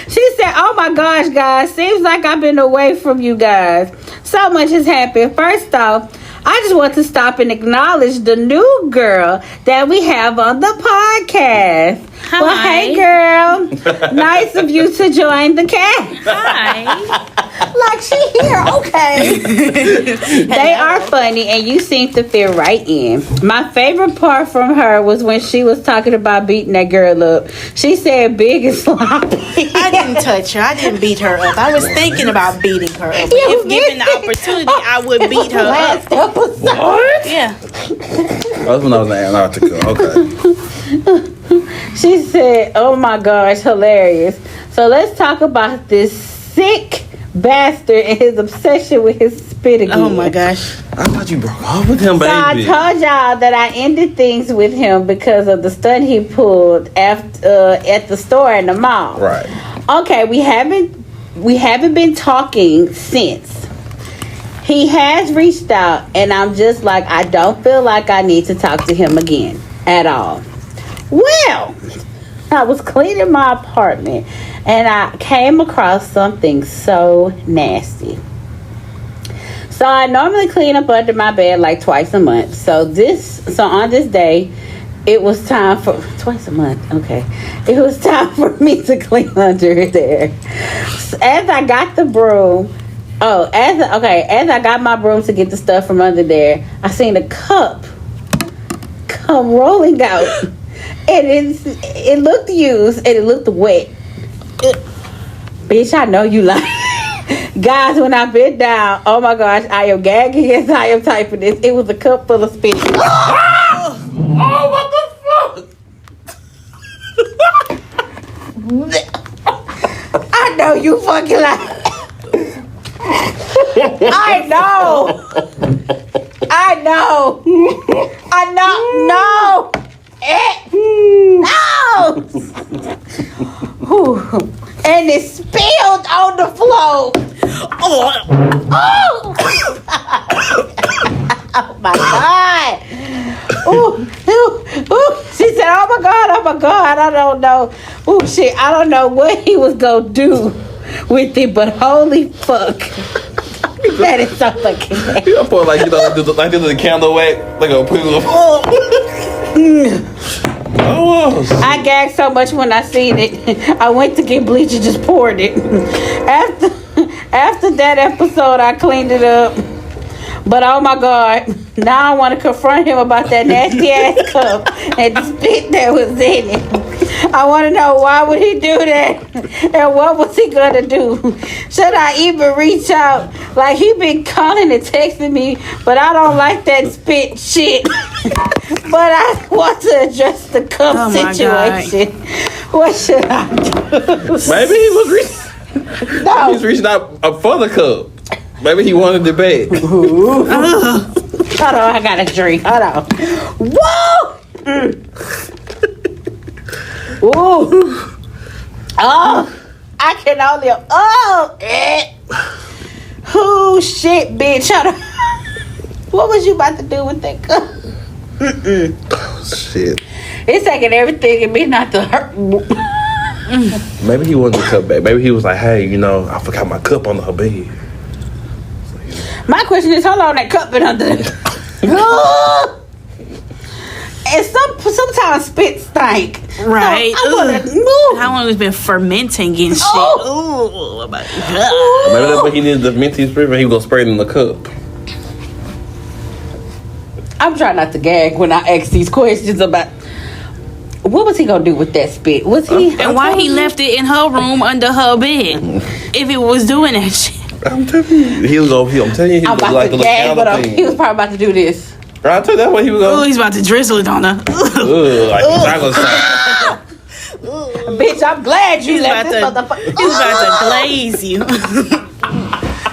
[SPEAKER 4] She said, oh my gosh, guys, seems like I've been away from you guys. So much has happened. First off, I just want to stop and acknowledge the new girl that we have on the podcast.
[SPEAKER 5] Hi.
[SPEAKER 4] Well, hey, girl. Nice of you to join the cast.
[SPEAKER 6] Hi.
[SPEAKER 4] Like she here, okay. They are funny and you seem to fit right in. My favorite part from her was when she was talking about beating that girl up. She said big and sloppy.
[SPEAKER 5] I didn't touch her. I didn't beat her up. I was thinking about beating her up. But if given the opportunity, I would beat her
[SPEAKER 4] Last
[SPEAKER 5] up.
[SPEAKER 4] episode.
[SPEAKER 3] What?
[SPEAKER 5] Yeah.
[SPEAKER 3] That's when I was in Antarctica. Okay.
[SPEAKER 4] She said, oh my gosh, hilarious. So let's talk about this sick bastard and his obsession with his spit again.
[SPEAKER 5] Oh my gosh.
[SPEAKER 3] I thought you broke off with him,
[SPEAKER 4] So I
[SPEAKER 3] baby.
[SPEAKER 4] told y'all that I ended things with him because of the stunt he pulled after at the store in the mall.
[SPEAKER 3] Right.
[SPEAKER 4] Okay, we haven't been talking since. He has reached out, and I'm just like, I don't feel like I need to talk to him again at all. Well, I was cleaning my apartment, and I came across something so nasty. So I normally clean up under my bed like twice a month. So on this day, it was time for twice a month. Okay, it was time for me to clean under there. So as I got the broom, as I got my broom to get the stuff from under there, I seen a cup come rolling out, and it looked used and it looked wet. Bitch, I know you like. Guys, when I bent down, oh my gosh, I am gagging as I am typing this. It was a cup full of spit.
[SPEAKER 3] Oh, what the fuck?
[SPEAKER 4] I know you fucking like. I know. No. Whew. And it spilled on the floor. Oh my God. Ooh. She said, oh my God, I don't know. Ooh, shit, I don't know what he was gonna do with it, but holy fuck. That is so fucking bad.
[SPEAKER 3] You put like the candle wax, like a pool. Oh,
[SPEAKER 4] I gagged so much when I seen it. I went to get bleach and just poured it. After that episode, I cleaned it up. But oh my God, now I want to confront him about that nasty ass cup and the spit that was in it. I want to know why would he do that and what was he gonna do? Should I even reach out? Like he been calling and texting me, but I don't like that spit shit. But I want to address the cup situation. What should I do?
[SPEAKER 3] maybe he was
[SPEAKER 4] No.
[SPEAKER 3] he's reaching out for the cup. Maybe he wanted the bag.
[SPEAKER 4] Hold on, I got a drink. Hold on. Whoa! Ooh. Oh, I can only. Oh, shit, bitch. Hold on. What was you about to do with that cup?
[SPEAKER 3] Oh, shit.
[SPEAKER 4] It's taking everything in me not to hurt.
[SPEAKER 3] Maybe he wanted the cup back. Maybe he was like, hey, I forgot my cup on her bed.
[SPEAKER 4] My question is, how long that cup been under there? And sometimes spit stink.
[SPEAKER 6] Right.
[SPEAKER 4] So I wanna,
[SPEAKER 6] How long has been fermenting and shit?
[SPEAKER 4] Oh.
[SPEAKER 6] Ooh, my God.
[SPEAKER 3] Maybe that's what he needed the minty spray, but he was gonna spray it in the cup.
[SPEAKER 4] I'm trying not to gag when I ask these questions about what was he gonna do with that spit? Was he?
[SPEAKER 6] And why he left it in her room under her bed if it was doing that shit?
[SPEAKER 3] I'm telling you, he was over here. I'm telling you, he
[SPEAKER 4] I'm
[SPEAKER 3] was
[SPEAKER 4] about
[SPEAKER 3] like
[SPEAKER 4] to
[SPEAKER 3] the
[SPEAKER 4] gag,
[SPEAKER 3] little
[SPEAKER 4] but
[SPEAKER 3] counter
[SPEAKER 4] he
[SPEAKER 3] thing.
[SPEAKER 4] was probably about to do this.
[SPEAKER 3] I told you that's what he was
[SPEAKER 6] Oh,
[SPEAKER 3] going.
[SPEAKER 6] he's about to drizzle it on her.
[SPEAKER 3] Like chocolate sauce.
[SPEAKER 4] Bitch, I'm glad you
[SPEAKER 6] He's
[SPEAKER 4] left this
[SPEAKER 6] about
[SPEAKER 4] motherfucker.
[SPEAKER 6] He's about to glaze you.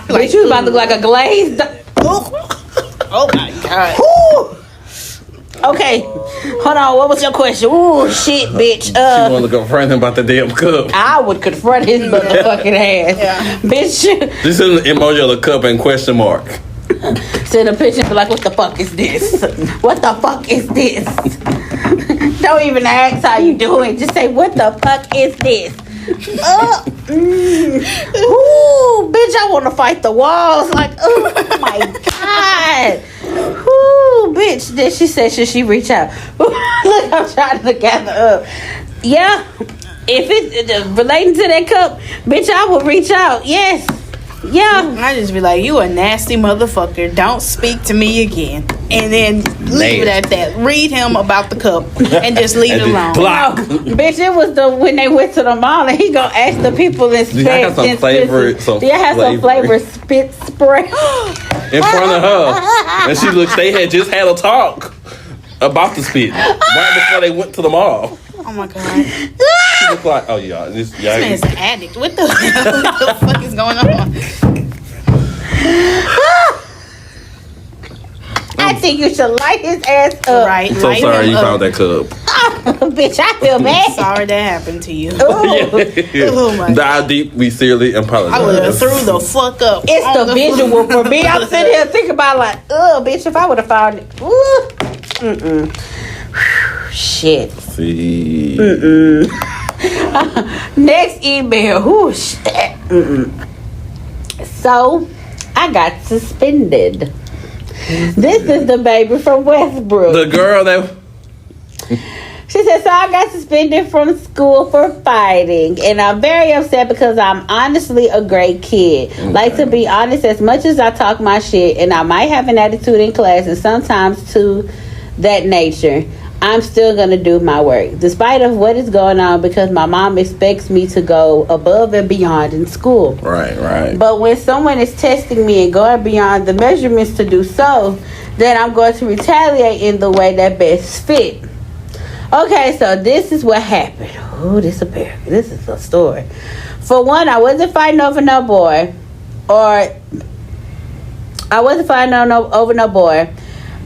[SPEAKER 4] Bitch, you was about to look like a glazed.
[SPEAKER 6] Oh my God.
[SPEAKER 4] Ooh. Okay, hold on. What was your question? Ooh, shit, bitch.
[SPEAKER 3] She wanted to confront him about the damn cup.
[SPEAKER 4] I would confront his motherfucking ass, bitch.
[SPEAKER 3] Just send an emoji of the cup and question mark.
[SPEAKER 4] Send a picture and be like, what the fuck is this? What the fuck is this? Don't even ask how you doing. Just say, what the fuck is this? Ooh, bitch, I want to fight the walls. Like, oh my God. Ooh, bitch. Then she said, should she reach out? Look, I'm trying to gather up. Yeah. if it's relating to that cup, bitch, I will reach out. Yes. Yeah.
[SPEAKER 5] I just be like, you a nasty motherfucker. Don't speak to me again. And then leave it at that. Read him about the cup and just leave it alone.
[SPEAKER 3] Block.
[SPEAKER 4] No, bitch, it was when they went to the mall and he gonna ask the people in
[SPEAKER 3] Do y'all have some flavored?
[SPEAKER 4] Do you have some flavored spit spray?
[SPEAKER 3] In front of her. And she looked, they had just had a talk about the spit right before they went to the mall.
[SPEAKER 5] Oh my God.
[SPEAKER 3] She looked like, oh yeah, this
[SPEAKER 5] This man's an addict. What the fuck is going on?
[SPEAKER 4] I think you should light his ass up.
[SPEAKER 5] Right.
[SPEAKER 3] I'm so
[SPEAKER 5] light
[SPEAKER 3] sorry
[SPEAKER 5] him
[SPEAKER 3] you
[SPEAKER 5] up.
[SPEAKER 3] found that cup.
[SPEAKER 4] Bitch, I feel bad.
[SPEAKER 5] Sorry that happened to you.
[SPEAKER 4] Ooh.
[SPEAKER 5] Oh my God.
[SPEAKER 3] Dive deep, we sincerely apologize.
[SPEAKER 5] I would have threw the fuck up.
[SPEAKER 4] It's
[SPEAKER 5] on
[SPEAKER 4] the visual for me. I'm sitting here thinking about like, bitch, if I would have found it. Ooh. Shit.
[SPEAKER 3] See.
[SPEAKER 4] Next email. Ooh, shit. So, I got suspended. This is the baby from Westbrook.
[SPEAKER 3] The girl that
[SPEAKER 4] She said, so I got suspended from school for fighting. And I'm very upset because I'm honestly a great kid. Okay. Like, to be honest, as much as I talk my shit and I might have an attitude in class and sometimes to that nature, I'm still going to do my work. Despite of what is going on because my mom expects me to go above and beyond in school.
[SPEAKER 3] Right.
[SPEAKER 4] But when someone is testing me and going beyond the measurements to do so, then I'm going to retaliate in the way that best fit. Okay, so this is what happened. Oh, this is a story. For one, I wasn't fighting over no boy.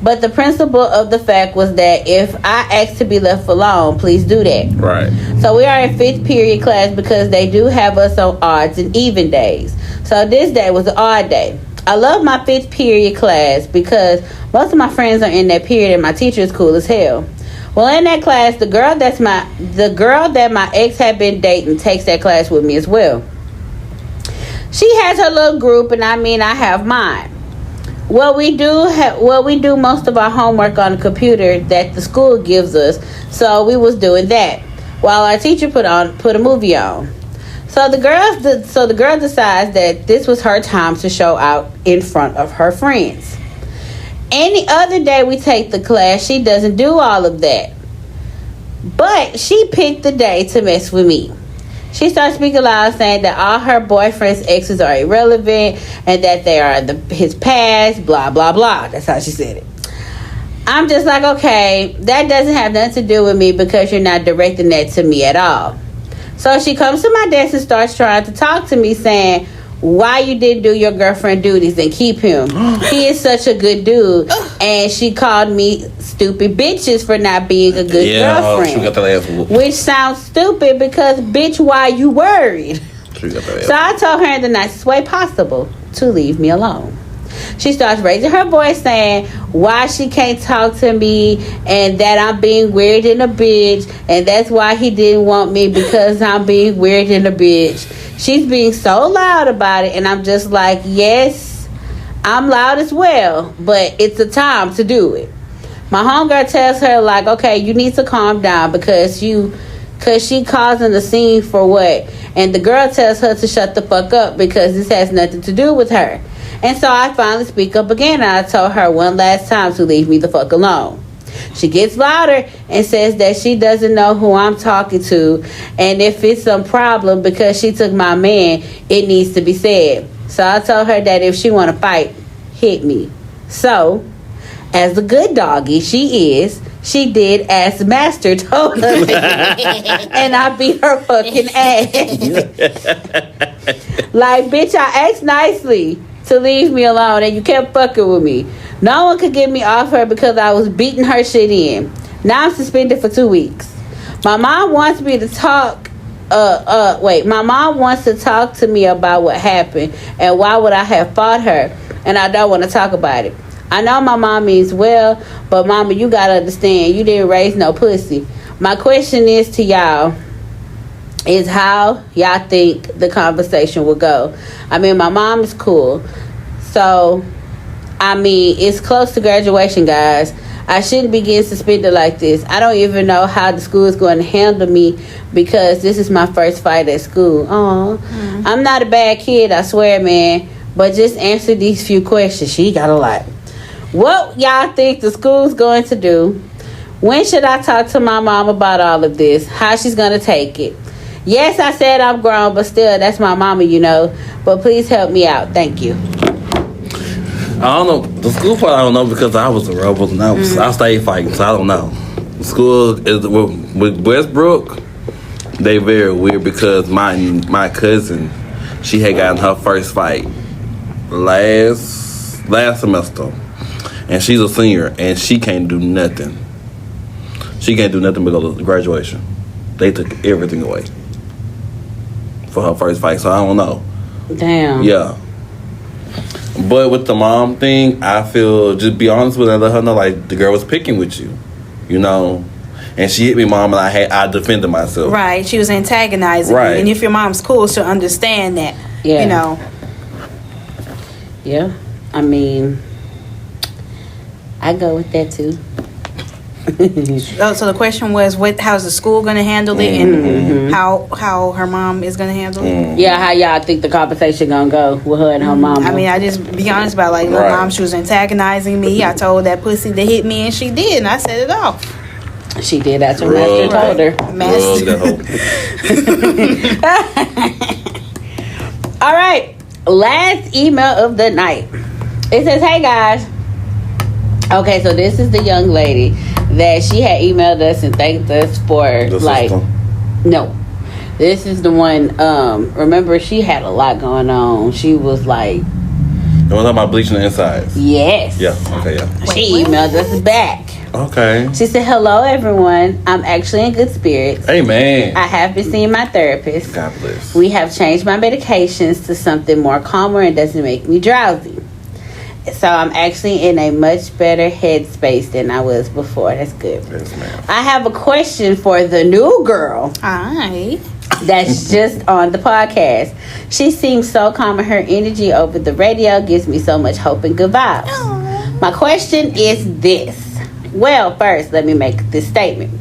[SPEAKER 4] But the principle of the fact was that if I asked to be left alone, please do that.
[SPEAKER 3] Right.
[SPEAKER 4] So we are in 5th period class because they do have us on odds and even days. So this day was an odd day. I love my 5th period class because most of my friends are in that period and my teacher is cool as hell. Well, in that class, the girl that my ex had been dating takes that class with me as well. She has her little group, and I have mine. Well, we do most of our homework on the computer that the school gives us, so we was doing that while our teacher put a movie on. So the girl decides that this was her time to show out in front of her friends. Any other day we take the class, she doesn't do all of that. But she picked the day to mess with me. She starts speaking loud, saying that all her boyfriend's exes are irrelevant and that they are his past, blah, blah, blah. That's how she said it. I'm just like, okay, that doesn't have nothing to do with me because you're not directing that to me at all. So she comes to my desk and starts trying to talk to me, saying, why you didn't do your girlfriend duties and keep him. He is such a good dude. And she called me stupid bitches for not being a good girlfriend.
[SPEAKER 3] She got that ass whooped.
[SPEAKER 4] Which sounds stupid because, bitch, why you worried?
[SPEAKER 3] She got that ass
[SPEAKER 4] So I told her in the nicest way possible to leave me alone. She starts raising her voice saying why she can't talk to me and that I'm being weird and a bitch and that's why he didn't want me because I'm being weird and a bitch. She's being so loud about it and I'm just like, yes, I'm loud as well, but it's a time to do it. My homegirl tells her like, okay, you need to calm down because she causing a scene for what? And the girl tells her to shut the fuck up because this has nothing to do with her. And so I finally speak up again and I told her one last time to leave me the fuck alone. She gets louder and says that she doesn't know who I'm talking to and if it's some problem because she took my man, it needs to be said. So I told her that if she want to fight, hit me. So, as a good doggy she is, she did as Master told her and I beat her fucking ass. Like, bitch, I asked nicely to leave me alone and you kept fucking with me. No one could get me off her because I was beating her shit in. Now I'm suspended for 2 weeks. My mom wants me to talk my mom wants to talk to me about what happened and why would I have fought her and I don't want to talk about it. I know my mom means well, but mama, you gotta understand, you didn't raise no pussy. My question is to y'all is how y'all think the conversation will go. I mean, my mom is cool. So, I mean, it's close to graduation, guys. I shouldn't be getting suspended like this. I don't even know how the school is going to handle me because this is my first fight at school. I'm not a bad kid, I swear, man. But just answer these few questions. She got a lot. What y'all think the school's going to do? When should I talk to my mom about all of this? How she's going to take it? Yes, I said I'm grown, but still, that's my mama, you know. But please help me out. Thank you.
[SPEAKER 3] I don't know. The school part, I don't know because I was a rebel and I stayed fighting, so I don't know. School is with Westbrook. They very weird because my cousin, she had gotten her first fight last semester, and she's a senior, and she can't do nothing. She can't do nothing but go to graduation. They took everything away for her first fight, so I don't know.
[SPEAKER 4] Damn.
[SPEAKER 3] Yeah. But with the mom thing, I feel, just be honest with her, let her know, like, the girl was picking with you, you know? And she hit me, mom, and I defended myself.
[SPEAKER 5] Right, she was antagonizing you. And if your mom's cool, she'll understand that, you know.
[SPEAKER 4] Yeah, I mean, I go with that, too.
[SPEAKER 5] So the question was, how's the school going to handle it, and how her mom is going to handle it?
[SPEAKER 4] Yeah, how y'all think the conversation going to go with her and her mama?
[SPEAKER 5] I mean, I just be honest about, like, my mom, she was antagonizing me. I told that pussy to hit me, and she did, and I set it off.
[SPEAKER 4] She did. That's what Master told her. All right, last email of the night. It says, hey guys. Okay, so this is the young lady that she had emailed us and thanked us for no, this is the one. Remember, she had a lot going on. She was like,
[SPEAKER 3] you want to talk about bleaching the insides?
[SPEAKER 4] Yes.
[SPEAKER 3] Yeah. Okay. Yeah.
[SPEAKER 4] She emailed us back.
[SPEAKER 3] Okay.
[SPEAKER 4] She said, hello everyone, I'm actually in good spirits.
[SPEAKER 3] Amen.
[SPEAKER 4] I have been seeing my therapist.
[SPEAKER 3] God bless.
[SPEAKER 4] We have changed my medications to something more calmer and doesn't make me drowsy. So I'm actually in a much better headspace than I was before. That's good.
[SPEAKER 3] Yes, ma'am.
[SPEAKER 4] I have a question for the new girl.
[SPEAKER 5] Hi.
[SPEAKER 4] That's just on the podcast. She seems so calm, and her energy over the radio gives me so much hope and good vibes. Aww. My question is this. Well, first, let me make this statement.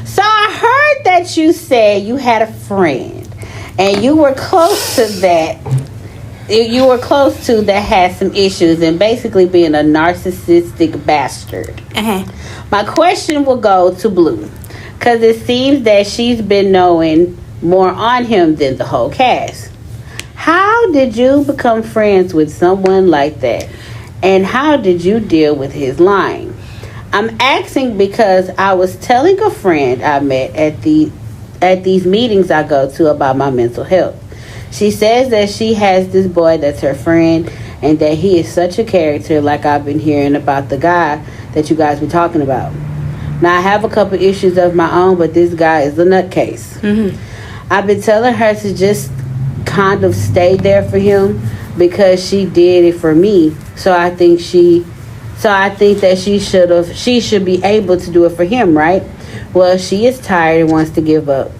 [SPEAKER 4] So I heard that you said you had a friend, and you were close to that. You were close to that had some issues and basically being a narcissistic bastard. My question will go to Blue, because it seems that she's been knowing more on him than the whole cast. How did you become friends with someone like that? And how did you deal with his lying? I'm asking because I was telling a friend I met at these meetings I go to about my mental health. She says that she has this boy that's her friend and that he is such a character, like I've been hearing about the guy that you guys were talking about. Now, I have a couple issues of my own, but this guy is a nutcase. I've been telling her to just kind of stay there for him because she did it for me. So I think that she should be able to do it for him, right? Well, she is tired and wants to give up.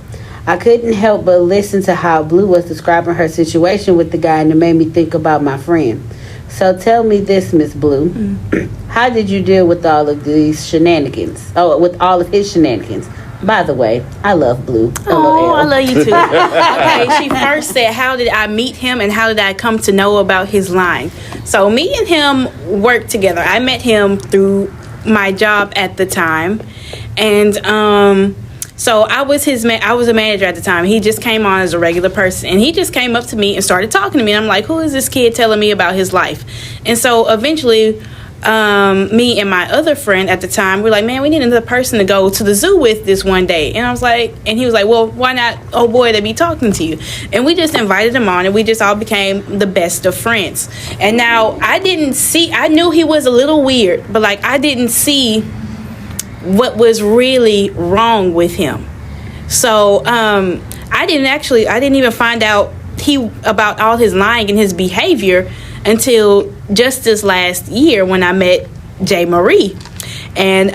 [SPEAKER 4] I couldn't help but listen to how Blue was describing her situation with the guy, and it made me think about my friend. So tell me this, Miss Blue. How did you deal with all of these shenanigans? Oh, with all of his shenanigans. By the way, I love Blue.
[SPEAKER 5] Oh, I love you too. Okay, she first said, how did I meet him and how did I come to know about his lying? So me and him worked together. I met him through my job at the time. And so I was I was a manager at the time. He just came on as a regular person. And he just came up to me and started talking to me. And I'm like, who is this kid telling me about his life? And so eventually me and my other friend at the time, we're like, man, we need another person to go to the zoo with this one day. And I was like, and he was like, well, why not old boy to be talking to you? And we just invited him on, and we just all became the best of friends. And now I knew he was a little weird, but like I didn't see what was really wrong with him. So I didn't even find out about all his lying and his behavior until just this last year when I met J. Marie. And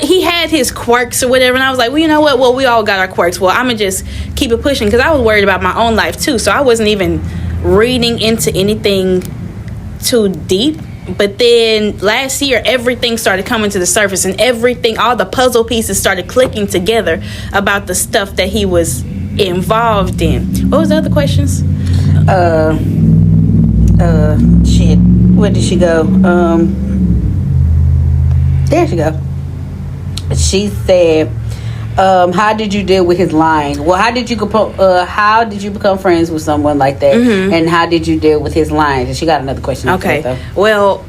[SPEAKER 5] he had his quirks or whatever, and I was like, well, you know what? Well, we all got our quirks. Well, I'm going to just keep it pushing, because I was worried about my own life too. So I wasn't even reading into anything too deep But then last year, everything started coming to the surface, and all the puzzle pieces started clicking together about the stuff that he was involved in. What was the other questions?
[SPEAKER 4] Shit. Where did she go? There she go. She said, how did you deal with his lying? Well, how did you become friends with someone like that? Mm-hmm. And how did you deal with his lying? And she got another question.
[SPEAKER 5] Okay. Well,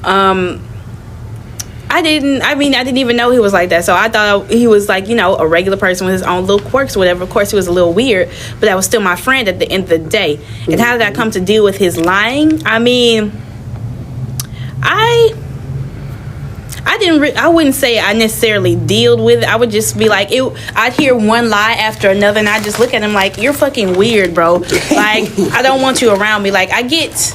[SPEAKER 5] I didn't even know he was like that. So I thought he was like, a regular person with his own little quirks or whatever. Of course, he was a little weird, but that was still my friend at the end of the day. Mm-hmm. And how did I come to deal with his lying? I mean, I wouldn't say I necessarily dealt with it. I would just be like, I'd hear one lie after another, and I just look at him like, you're fucking weird, bro. Like, I don't want you around me. Like, I get,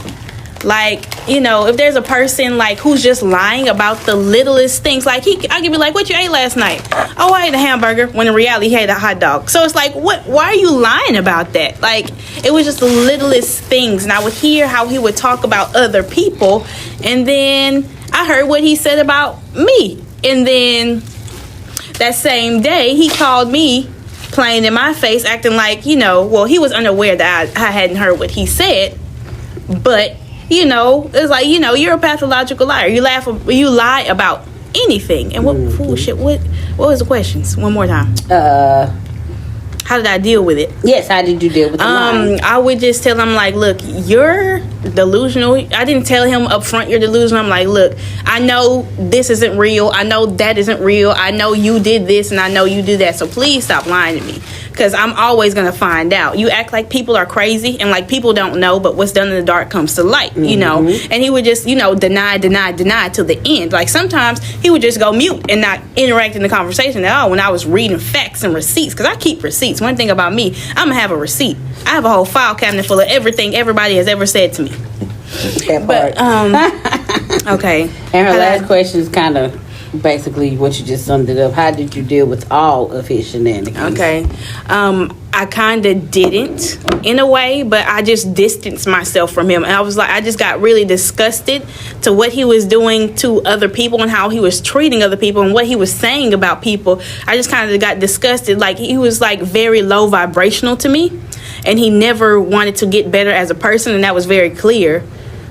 [SPEAKER 5] like, if there's a person like who's just lying about the littlest things, like I could be like, what you ate last night? Oh, I ate a hamburger, when in reality he ate a hot dog. So it's like, why are you lying about that? Like, it was just the littlest things. And I would hear how he would talk about other people, and then I heard what he said about me. And then that same day, he called me playing in my face, acting like, well, he was unaware that I hadn't heard what he said. But, it's like, you're a pathological liar. You lie about anything. And what was the questions? One more time. How did I deal with it?
[SPEAKER 4] Yes, how did you deal with the lying?
[SPEAKER 5] I would just tell him, like, look, you're delusional. I didn't tell him up front you're delusional. I'm like, look, I know this isn't real. I know that isn't real. I know you did this and I know you did that. So please stop lying to me, because I'm always going to find out. You act like people are crazy and like people don't know, but what's done in the dark comes to light, And he would just, deny till the end. Like, sometimes he would just go mute and not interact in the conversation at all when I was reading facts and receipts, because I keep receipts. One thing about me, I'm going to have a receipt. I have a whole file cabinet full of everything everybody has ever said to me.
[SPEAKER 4] But
[SPEAKER 5] okay.
[SPEAKER 4] And her last question is kind of basically what you just summed it up. How did you deal with all of his shenanigans?
[SPEAKER 5] Okay. I kind of didn't in a way, but I just distanced myself from him. And I was like, I just got really disgusted to what he was doing to other people and how he was treating other people and what he was saying about people. I just kind of got disgusted. Like, he was like very low vibrational to me, and he never wanted to get better as a person, and that was very clear.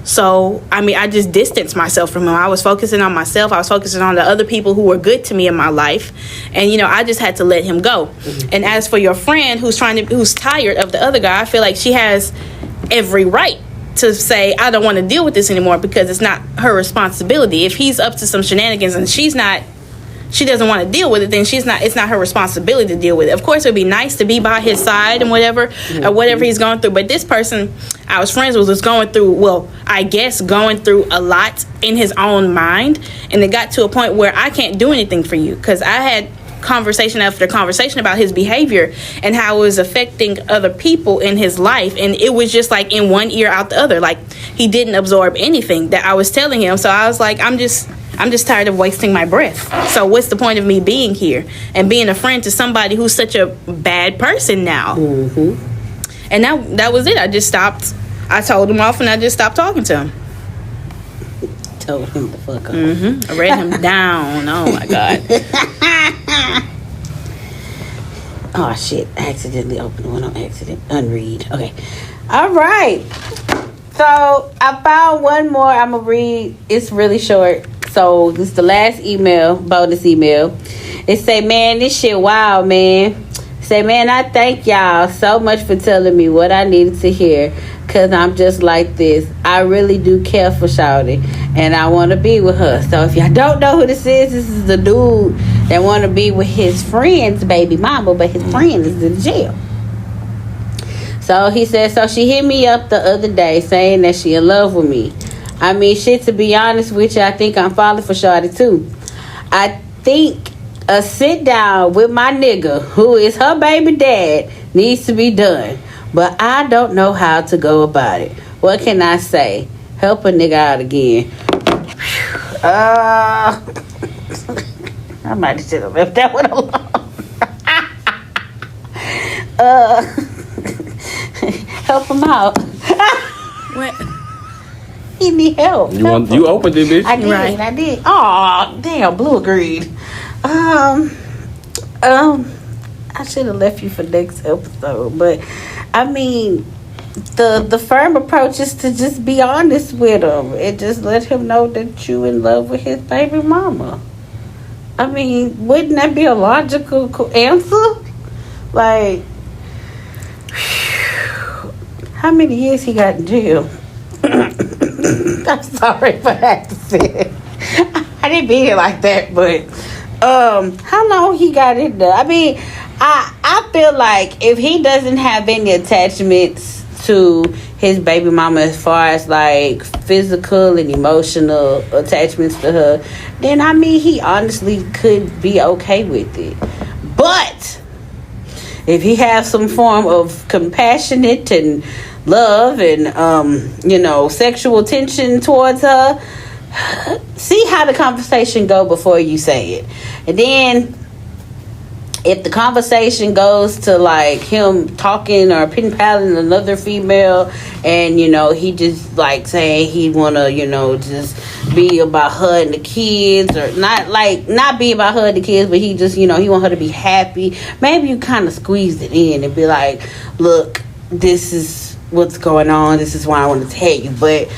[SPEAKER 5] So, I just distanced myself from him. I was focusing on myself. I was focusing on the other people who were good to me in my life. And, I just had to let him go. Mm-hmm. And as for your friend who's tired of the other guy, I feel like she has every right to say, I don't want to deal with this anymore, because it's not her responsibility. If he's up to some shenanigans and she doesn't want to deal with it, then it's not her responsibility to deal with it. Of course, it would be nice to be by his side and whatever he's going through. But this person I was friends with was going through a lot in his own mind. And it got to a point where I can't do anything for you, because I had conversation after conversation about his behavior and how it was affecting other people in his life. And it was just like in one ear out the other. Like, he didn't absorb anything that I was telling him. So I was like, I'm just tired of wasting my breath. So what's the point of me being here and being a friend to somebody who's such a bad person now? Mm-hmm. And that was it. I just stopped. I told him off and I just stopped talking to him.
[SPEAKER 4] Told him the fuck off.
[SPEAKER 5] Mm-hmm. I read him down. Oh my God.
[SPEAKER 4] Oh shit. I accidentally opened one on accident. Unread. Okay. All right. So I found one more. I'm going to read. It's really short. So this is the last bonus email. It say, man, this shit wild, man. Say, man, I thank y'all so much for telling me what I needed to hear, because I'm just like this. I really do care for Shawty, and I want to be with her. So if y'all don't know who this is the dude that want to be with his friend's baby mama, but his friend is in jail. So he said, so she hit me up the other day saying that she in love with me. Shit, to be honest with you, I think I'm falling for Shawty too. I think a sit down with my nigga, who is her baby dad, needs to be done. But I don't know how to go about it. What can I say? Help a nigga out again. I might have have left that one alone. Help him out.
[SPEAKER 5] What?
[SPEAKER 4] He need help.
[SPEAKER 3] You opened it, bitch.
[SPEAKER 4] I did.
[SPEAKER 5] Right.
[SPEAKER 4] I did. Oh, damn. Blue agreed. I should have left you for next episode, but I mean, the firm approach is to just be honest with him and just let him know that you in love with his baby mama. I mean, wouldn't that be a logical answer? Like, how many years he got in jail? I'm sorry for that to say. I didn't mean it like that, but how long he got in there? I mean, I feel like if he doesn't have any attachments to his baby mama as far as like physical and emotional attachments to her, then I mean he honestly could be okay with it. But if he has some form of compassionate and love and sexual tension towards her, see how the conversation go before you say it. And then if the conversation goes to like him talking or pen paling another female, and he just like saying he wanna just be about her and the kids, or not be about her and the kids, but he just he want her to be happy, maybe you kind of squeeze it in and be like, look, this is what's going on, this is why I want to tell you. But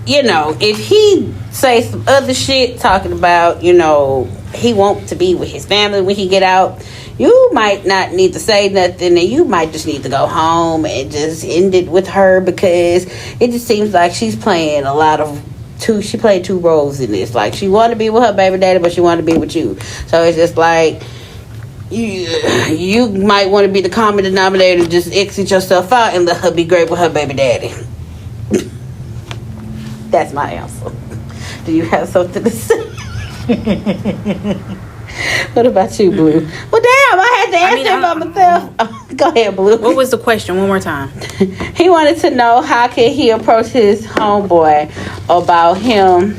[SPEAKER 4] if he say some other shit talking about he wants to be with his family when he get out, you might not need to say nothing, and you might just need to go home and just end it with her, because it just seems like she's playing she played two roles in this. Like, she want to be with her baby daddy, but she want to be with you. So it's just like you might want to be the common denominator, just exit yourself out and let her be great with her baby daddy. That's my answer. Do you have something to say? What about you, Blue? Well, damn, I had to answer by myself. Oh, go ahead, Blue.
[SPEAKER 5] What was the question? One more time.
[SPEAKER 4] He wanted to know how can he approach his homeboy about him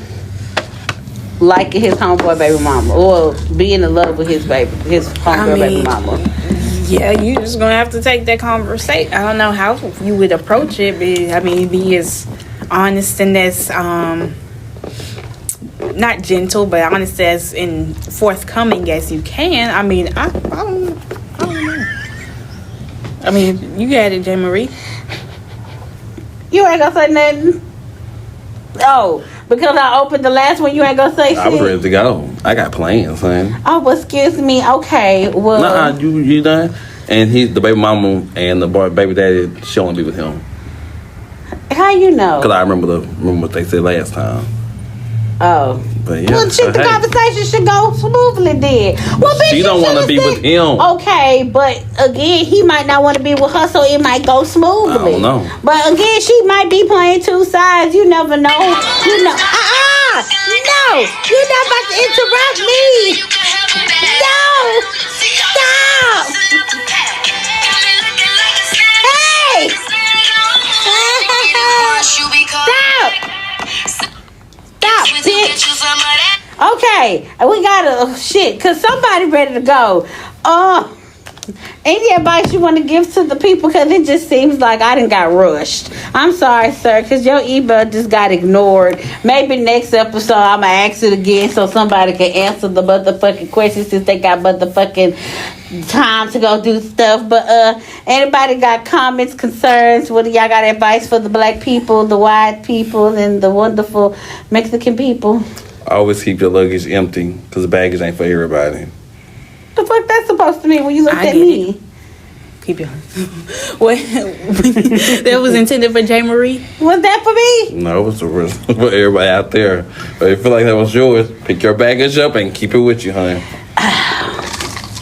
[SPEAKER 4] liking his homeboy baby mama, or being in love with his homeboy baby mama.
[SPEAKER 5] Yeah, you just gonna have to take that conversation. I don't know how you would approach it, but I mean, be as honest and as not gentle, but honest as in forthcoming as you can. I mean, I don't know. I mean, you got it, J. Marie.
[SPEAKER 4] You ain't gonna say nothing. Oh, because I opened the last one, you ain't gonna say shit?
[SPEAKER 3] I was ready to go. I got plans, son.
[SPEAKER 4] Oh, well, excuse me. Okay, well.
[SPEAKER 3] Nah, you done? And the baby mama and the baby daddy, she only be with him.
[SPEAKER 4] How you know?
[SPEAKER 3] Because I remember what they said last time.
[SPEAKER 4] Oh.
[SPEAKER 3] But yeah.
[SPEAKER 4] Well, shit, the conversation should go smoothly then. Well, bitch,
[SPEAKER 3] she don't want to be with him.
[SPEAKER 4] Okay, but again, he might not want to be with her, so it might go smoothly.
[SPEAKER 3] I don't know.
[SPEAKER 4] But again, she might be playing two sides. You never know. No, you're not about to interrupt me. No, stop. Hey. Stop, bitch. Okay, we gotta shit, cause somebody ready to go. Any advice you want to give to the people? Cause it just seems like I done got rushed. I'm sorry, sir, cause your email just got ignored. Maybe next episode I'ma ask it again so somebody can answer the motherfucking questions, since they got motherfucking time to go do stuff. But anybody got comments, concerns? What do y'all got advice for the black people, the white people, and the wonderful Mexican people?
[SPEAKER 3] Always keep your luggage empty, because the baggage ain't for everybody.
[SPEAKER 4] The fuck that's supposed to mean when you looked at me?
[SPEAKER 5] It. Keep your what? That was intended for J. Marie.
[SPEAKER 4] Was that for me?
[SPEAKER 3] No, it was for everybody out there. But if you feel like that was yours, pick your baggage up and keep it with you, honey.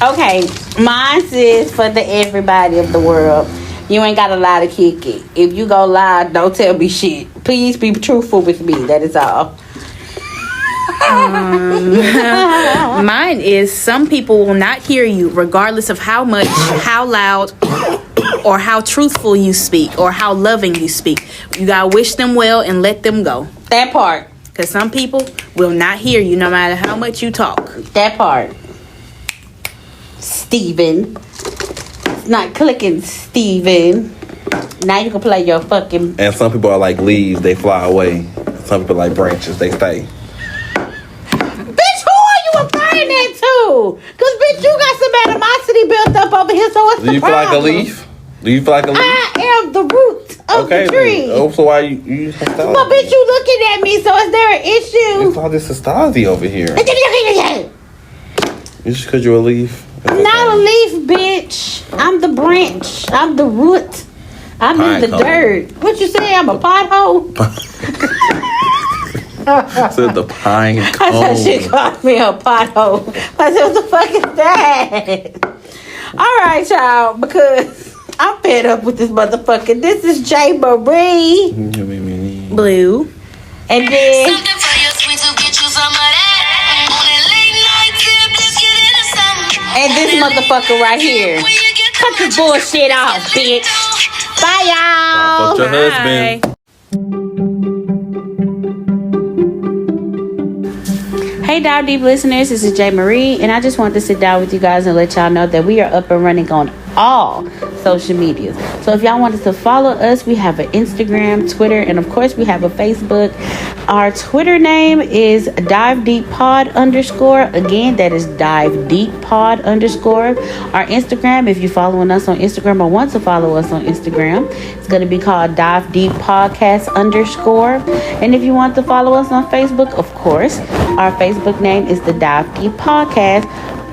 [SPEAKER 4] Okay, mine is for the everybody of the world. You ain't got to lie to kick it. If you go lie, don't tell me shit. Please be truthful with me. That is all.
[SPEAKER 5] Mine is, some people will not hear you regardless of how much, how loud, or how truthful you speak, or how loving you speak. You gotta wish them well and let them go.
[SPEAKER 4] That part.
[SPEAKER 5] Because some people will not hear you no matter how much you talk.
[SPEAKER 4] That part. Steven. It's not clicking, Steven. Now you can play your fucking...
[SPEAKER 3] And some people are like leaves, they fly away. Some people like branches. They stay.
[SPEAKER 4] Bitch, who are you applying that to? Cause bitch, you got some animosity built up over here. So what's
[SPEAKER 3] Do
[SPEAKER 4] the
[SPEAKER 3] you feel
[SPEAKER 4] problem?
[SPEAKER 3] like a leaf? Do you feel like a leaf?
[SPEAKER 4] I am the root of the tree.
[SPEAKER 3] Oh, so why you hostility?
[SPEAKER 4] But bitch, you looking at me. So is there an issue?
[SPEAKER 3] It's all this hostility over here. It's just because you're a leaf.
[SPEAKER 4] I'm not a leaf, bitch. I'm the branch. I'm the root. I'm in the
[SPEAKER 3] Pine cone.
[SPEAKER 4] dirt. What you say? I'm a pothole?
[SPEAKER 3] Said the pine
[SPEAKER 4] I thought she
[SPEAKER 3] cone.
[SPEAKER 4] called me a pothole. I said, what the fuck is that? All right, y'all, because I'm fed up with this motherfucker. This is J. Marie.
[SPEAKER 2] Blue.
[SPEAKER 4] And then
[SPEAKER 7] Something for your sweet to get you some of that. On a late night tip, let's get into something.
[SPEAKER 4] and this motherfucker right here.
[SPEAKER 7] When you get
[SPEAKER 4] Cut your bullshit off, bitch. Bye, y'all.
[SPEAKER 3] Fuck your husband.
[SPEAKER 4] Hey, Dive Deep listeners, this is J. Marie, and I just wanted to sit down with you guys and let y'all know that we are up and running on all social media. So if y'all wanted to follow us, we have an Instagram, Twitter, and of course we have a Facebook. Our Twitter name is Dive Deep Pod _. Again, that is Dive Deep Pod _. Our Instagram, if you're following us on Instagram or want to follow us on Instagram, it's going to be called Dive Deep Podcast _. And if you want to follow us on Facebook, of course, our Facebook name is the Dive Deep Podcast.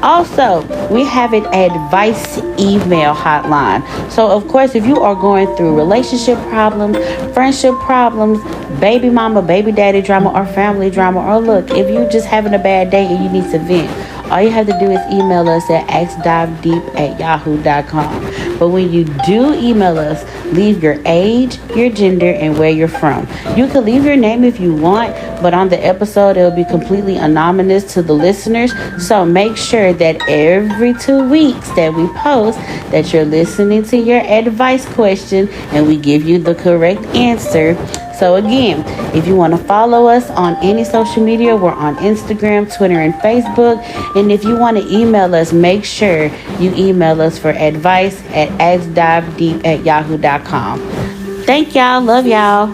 [SPEAKER 4] Also, we have an advice email hotline. So, of course, if you are going through relationship problems, friendship problems, baby mama, baby daddy drama, or family drama, or look, if you're just having a bad day and you need to vent, all you have to do is email us at axdivedeep@yahoo.com. But when you do email us, leave your age, your gender, and where you're from. You can leave your name if you want, but on the episode, it will be completely anonymous to the listeners. So make sure that every 2 weeks that we post that you're listening to your advice question and we give you the correct answer. So again, if you want to follow us on any social media, we're on Instagram, Twitter, and Facebook. And if you want to email us, make sure you email us for advice at axdivedeep@yahoo.com. Thank y'all. Love y'all.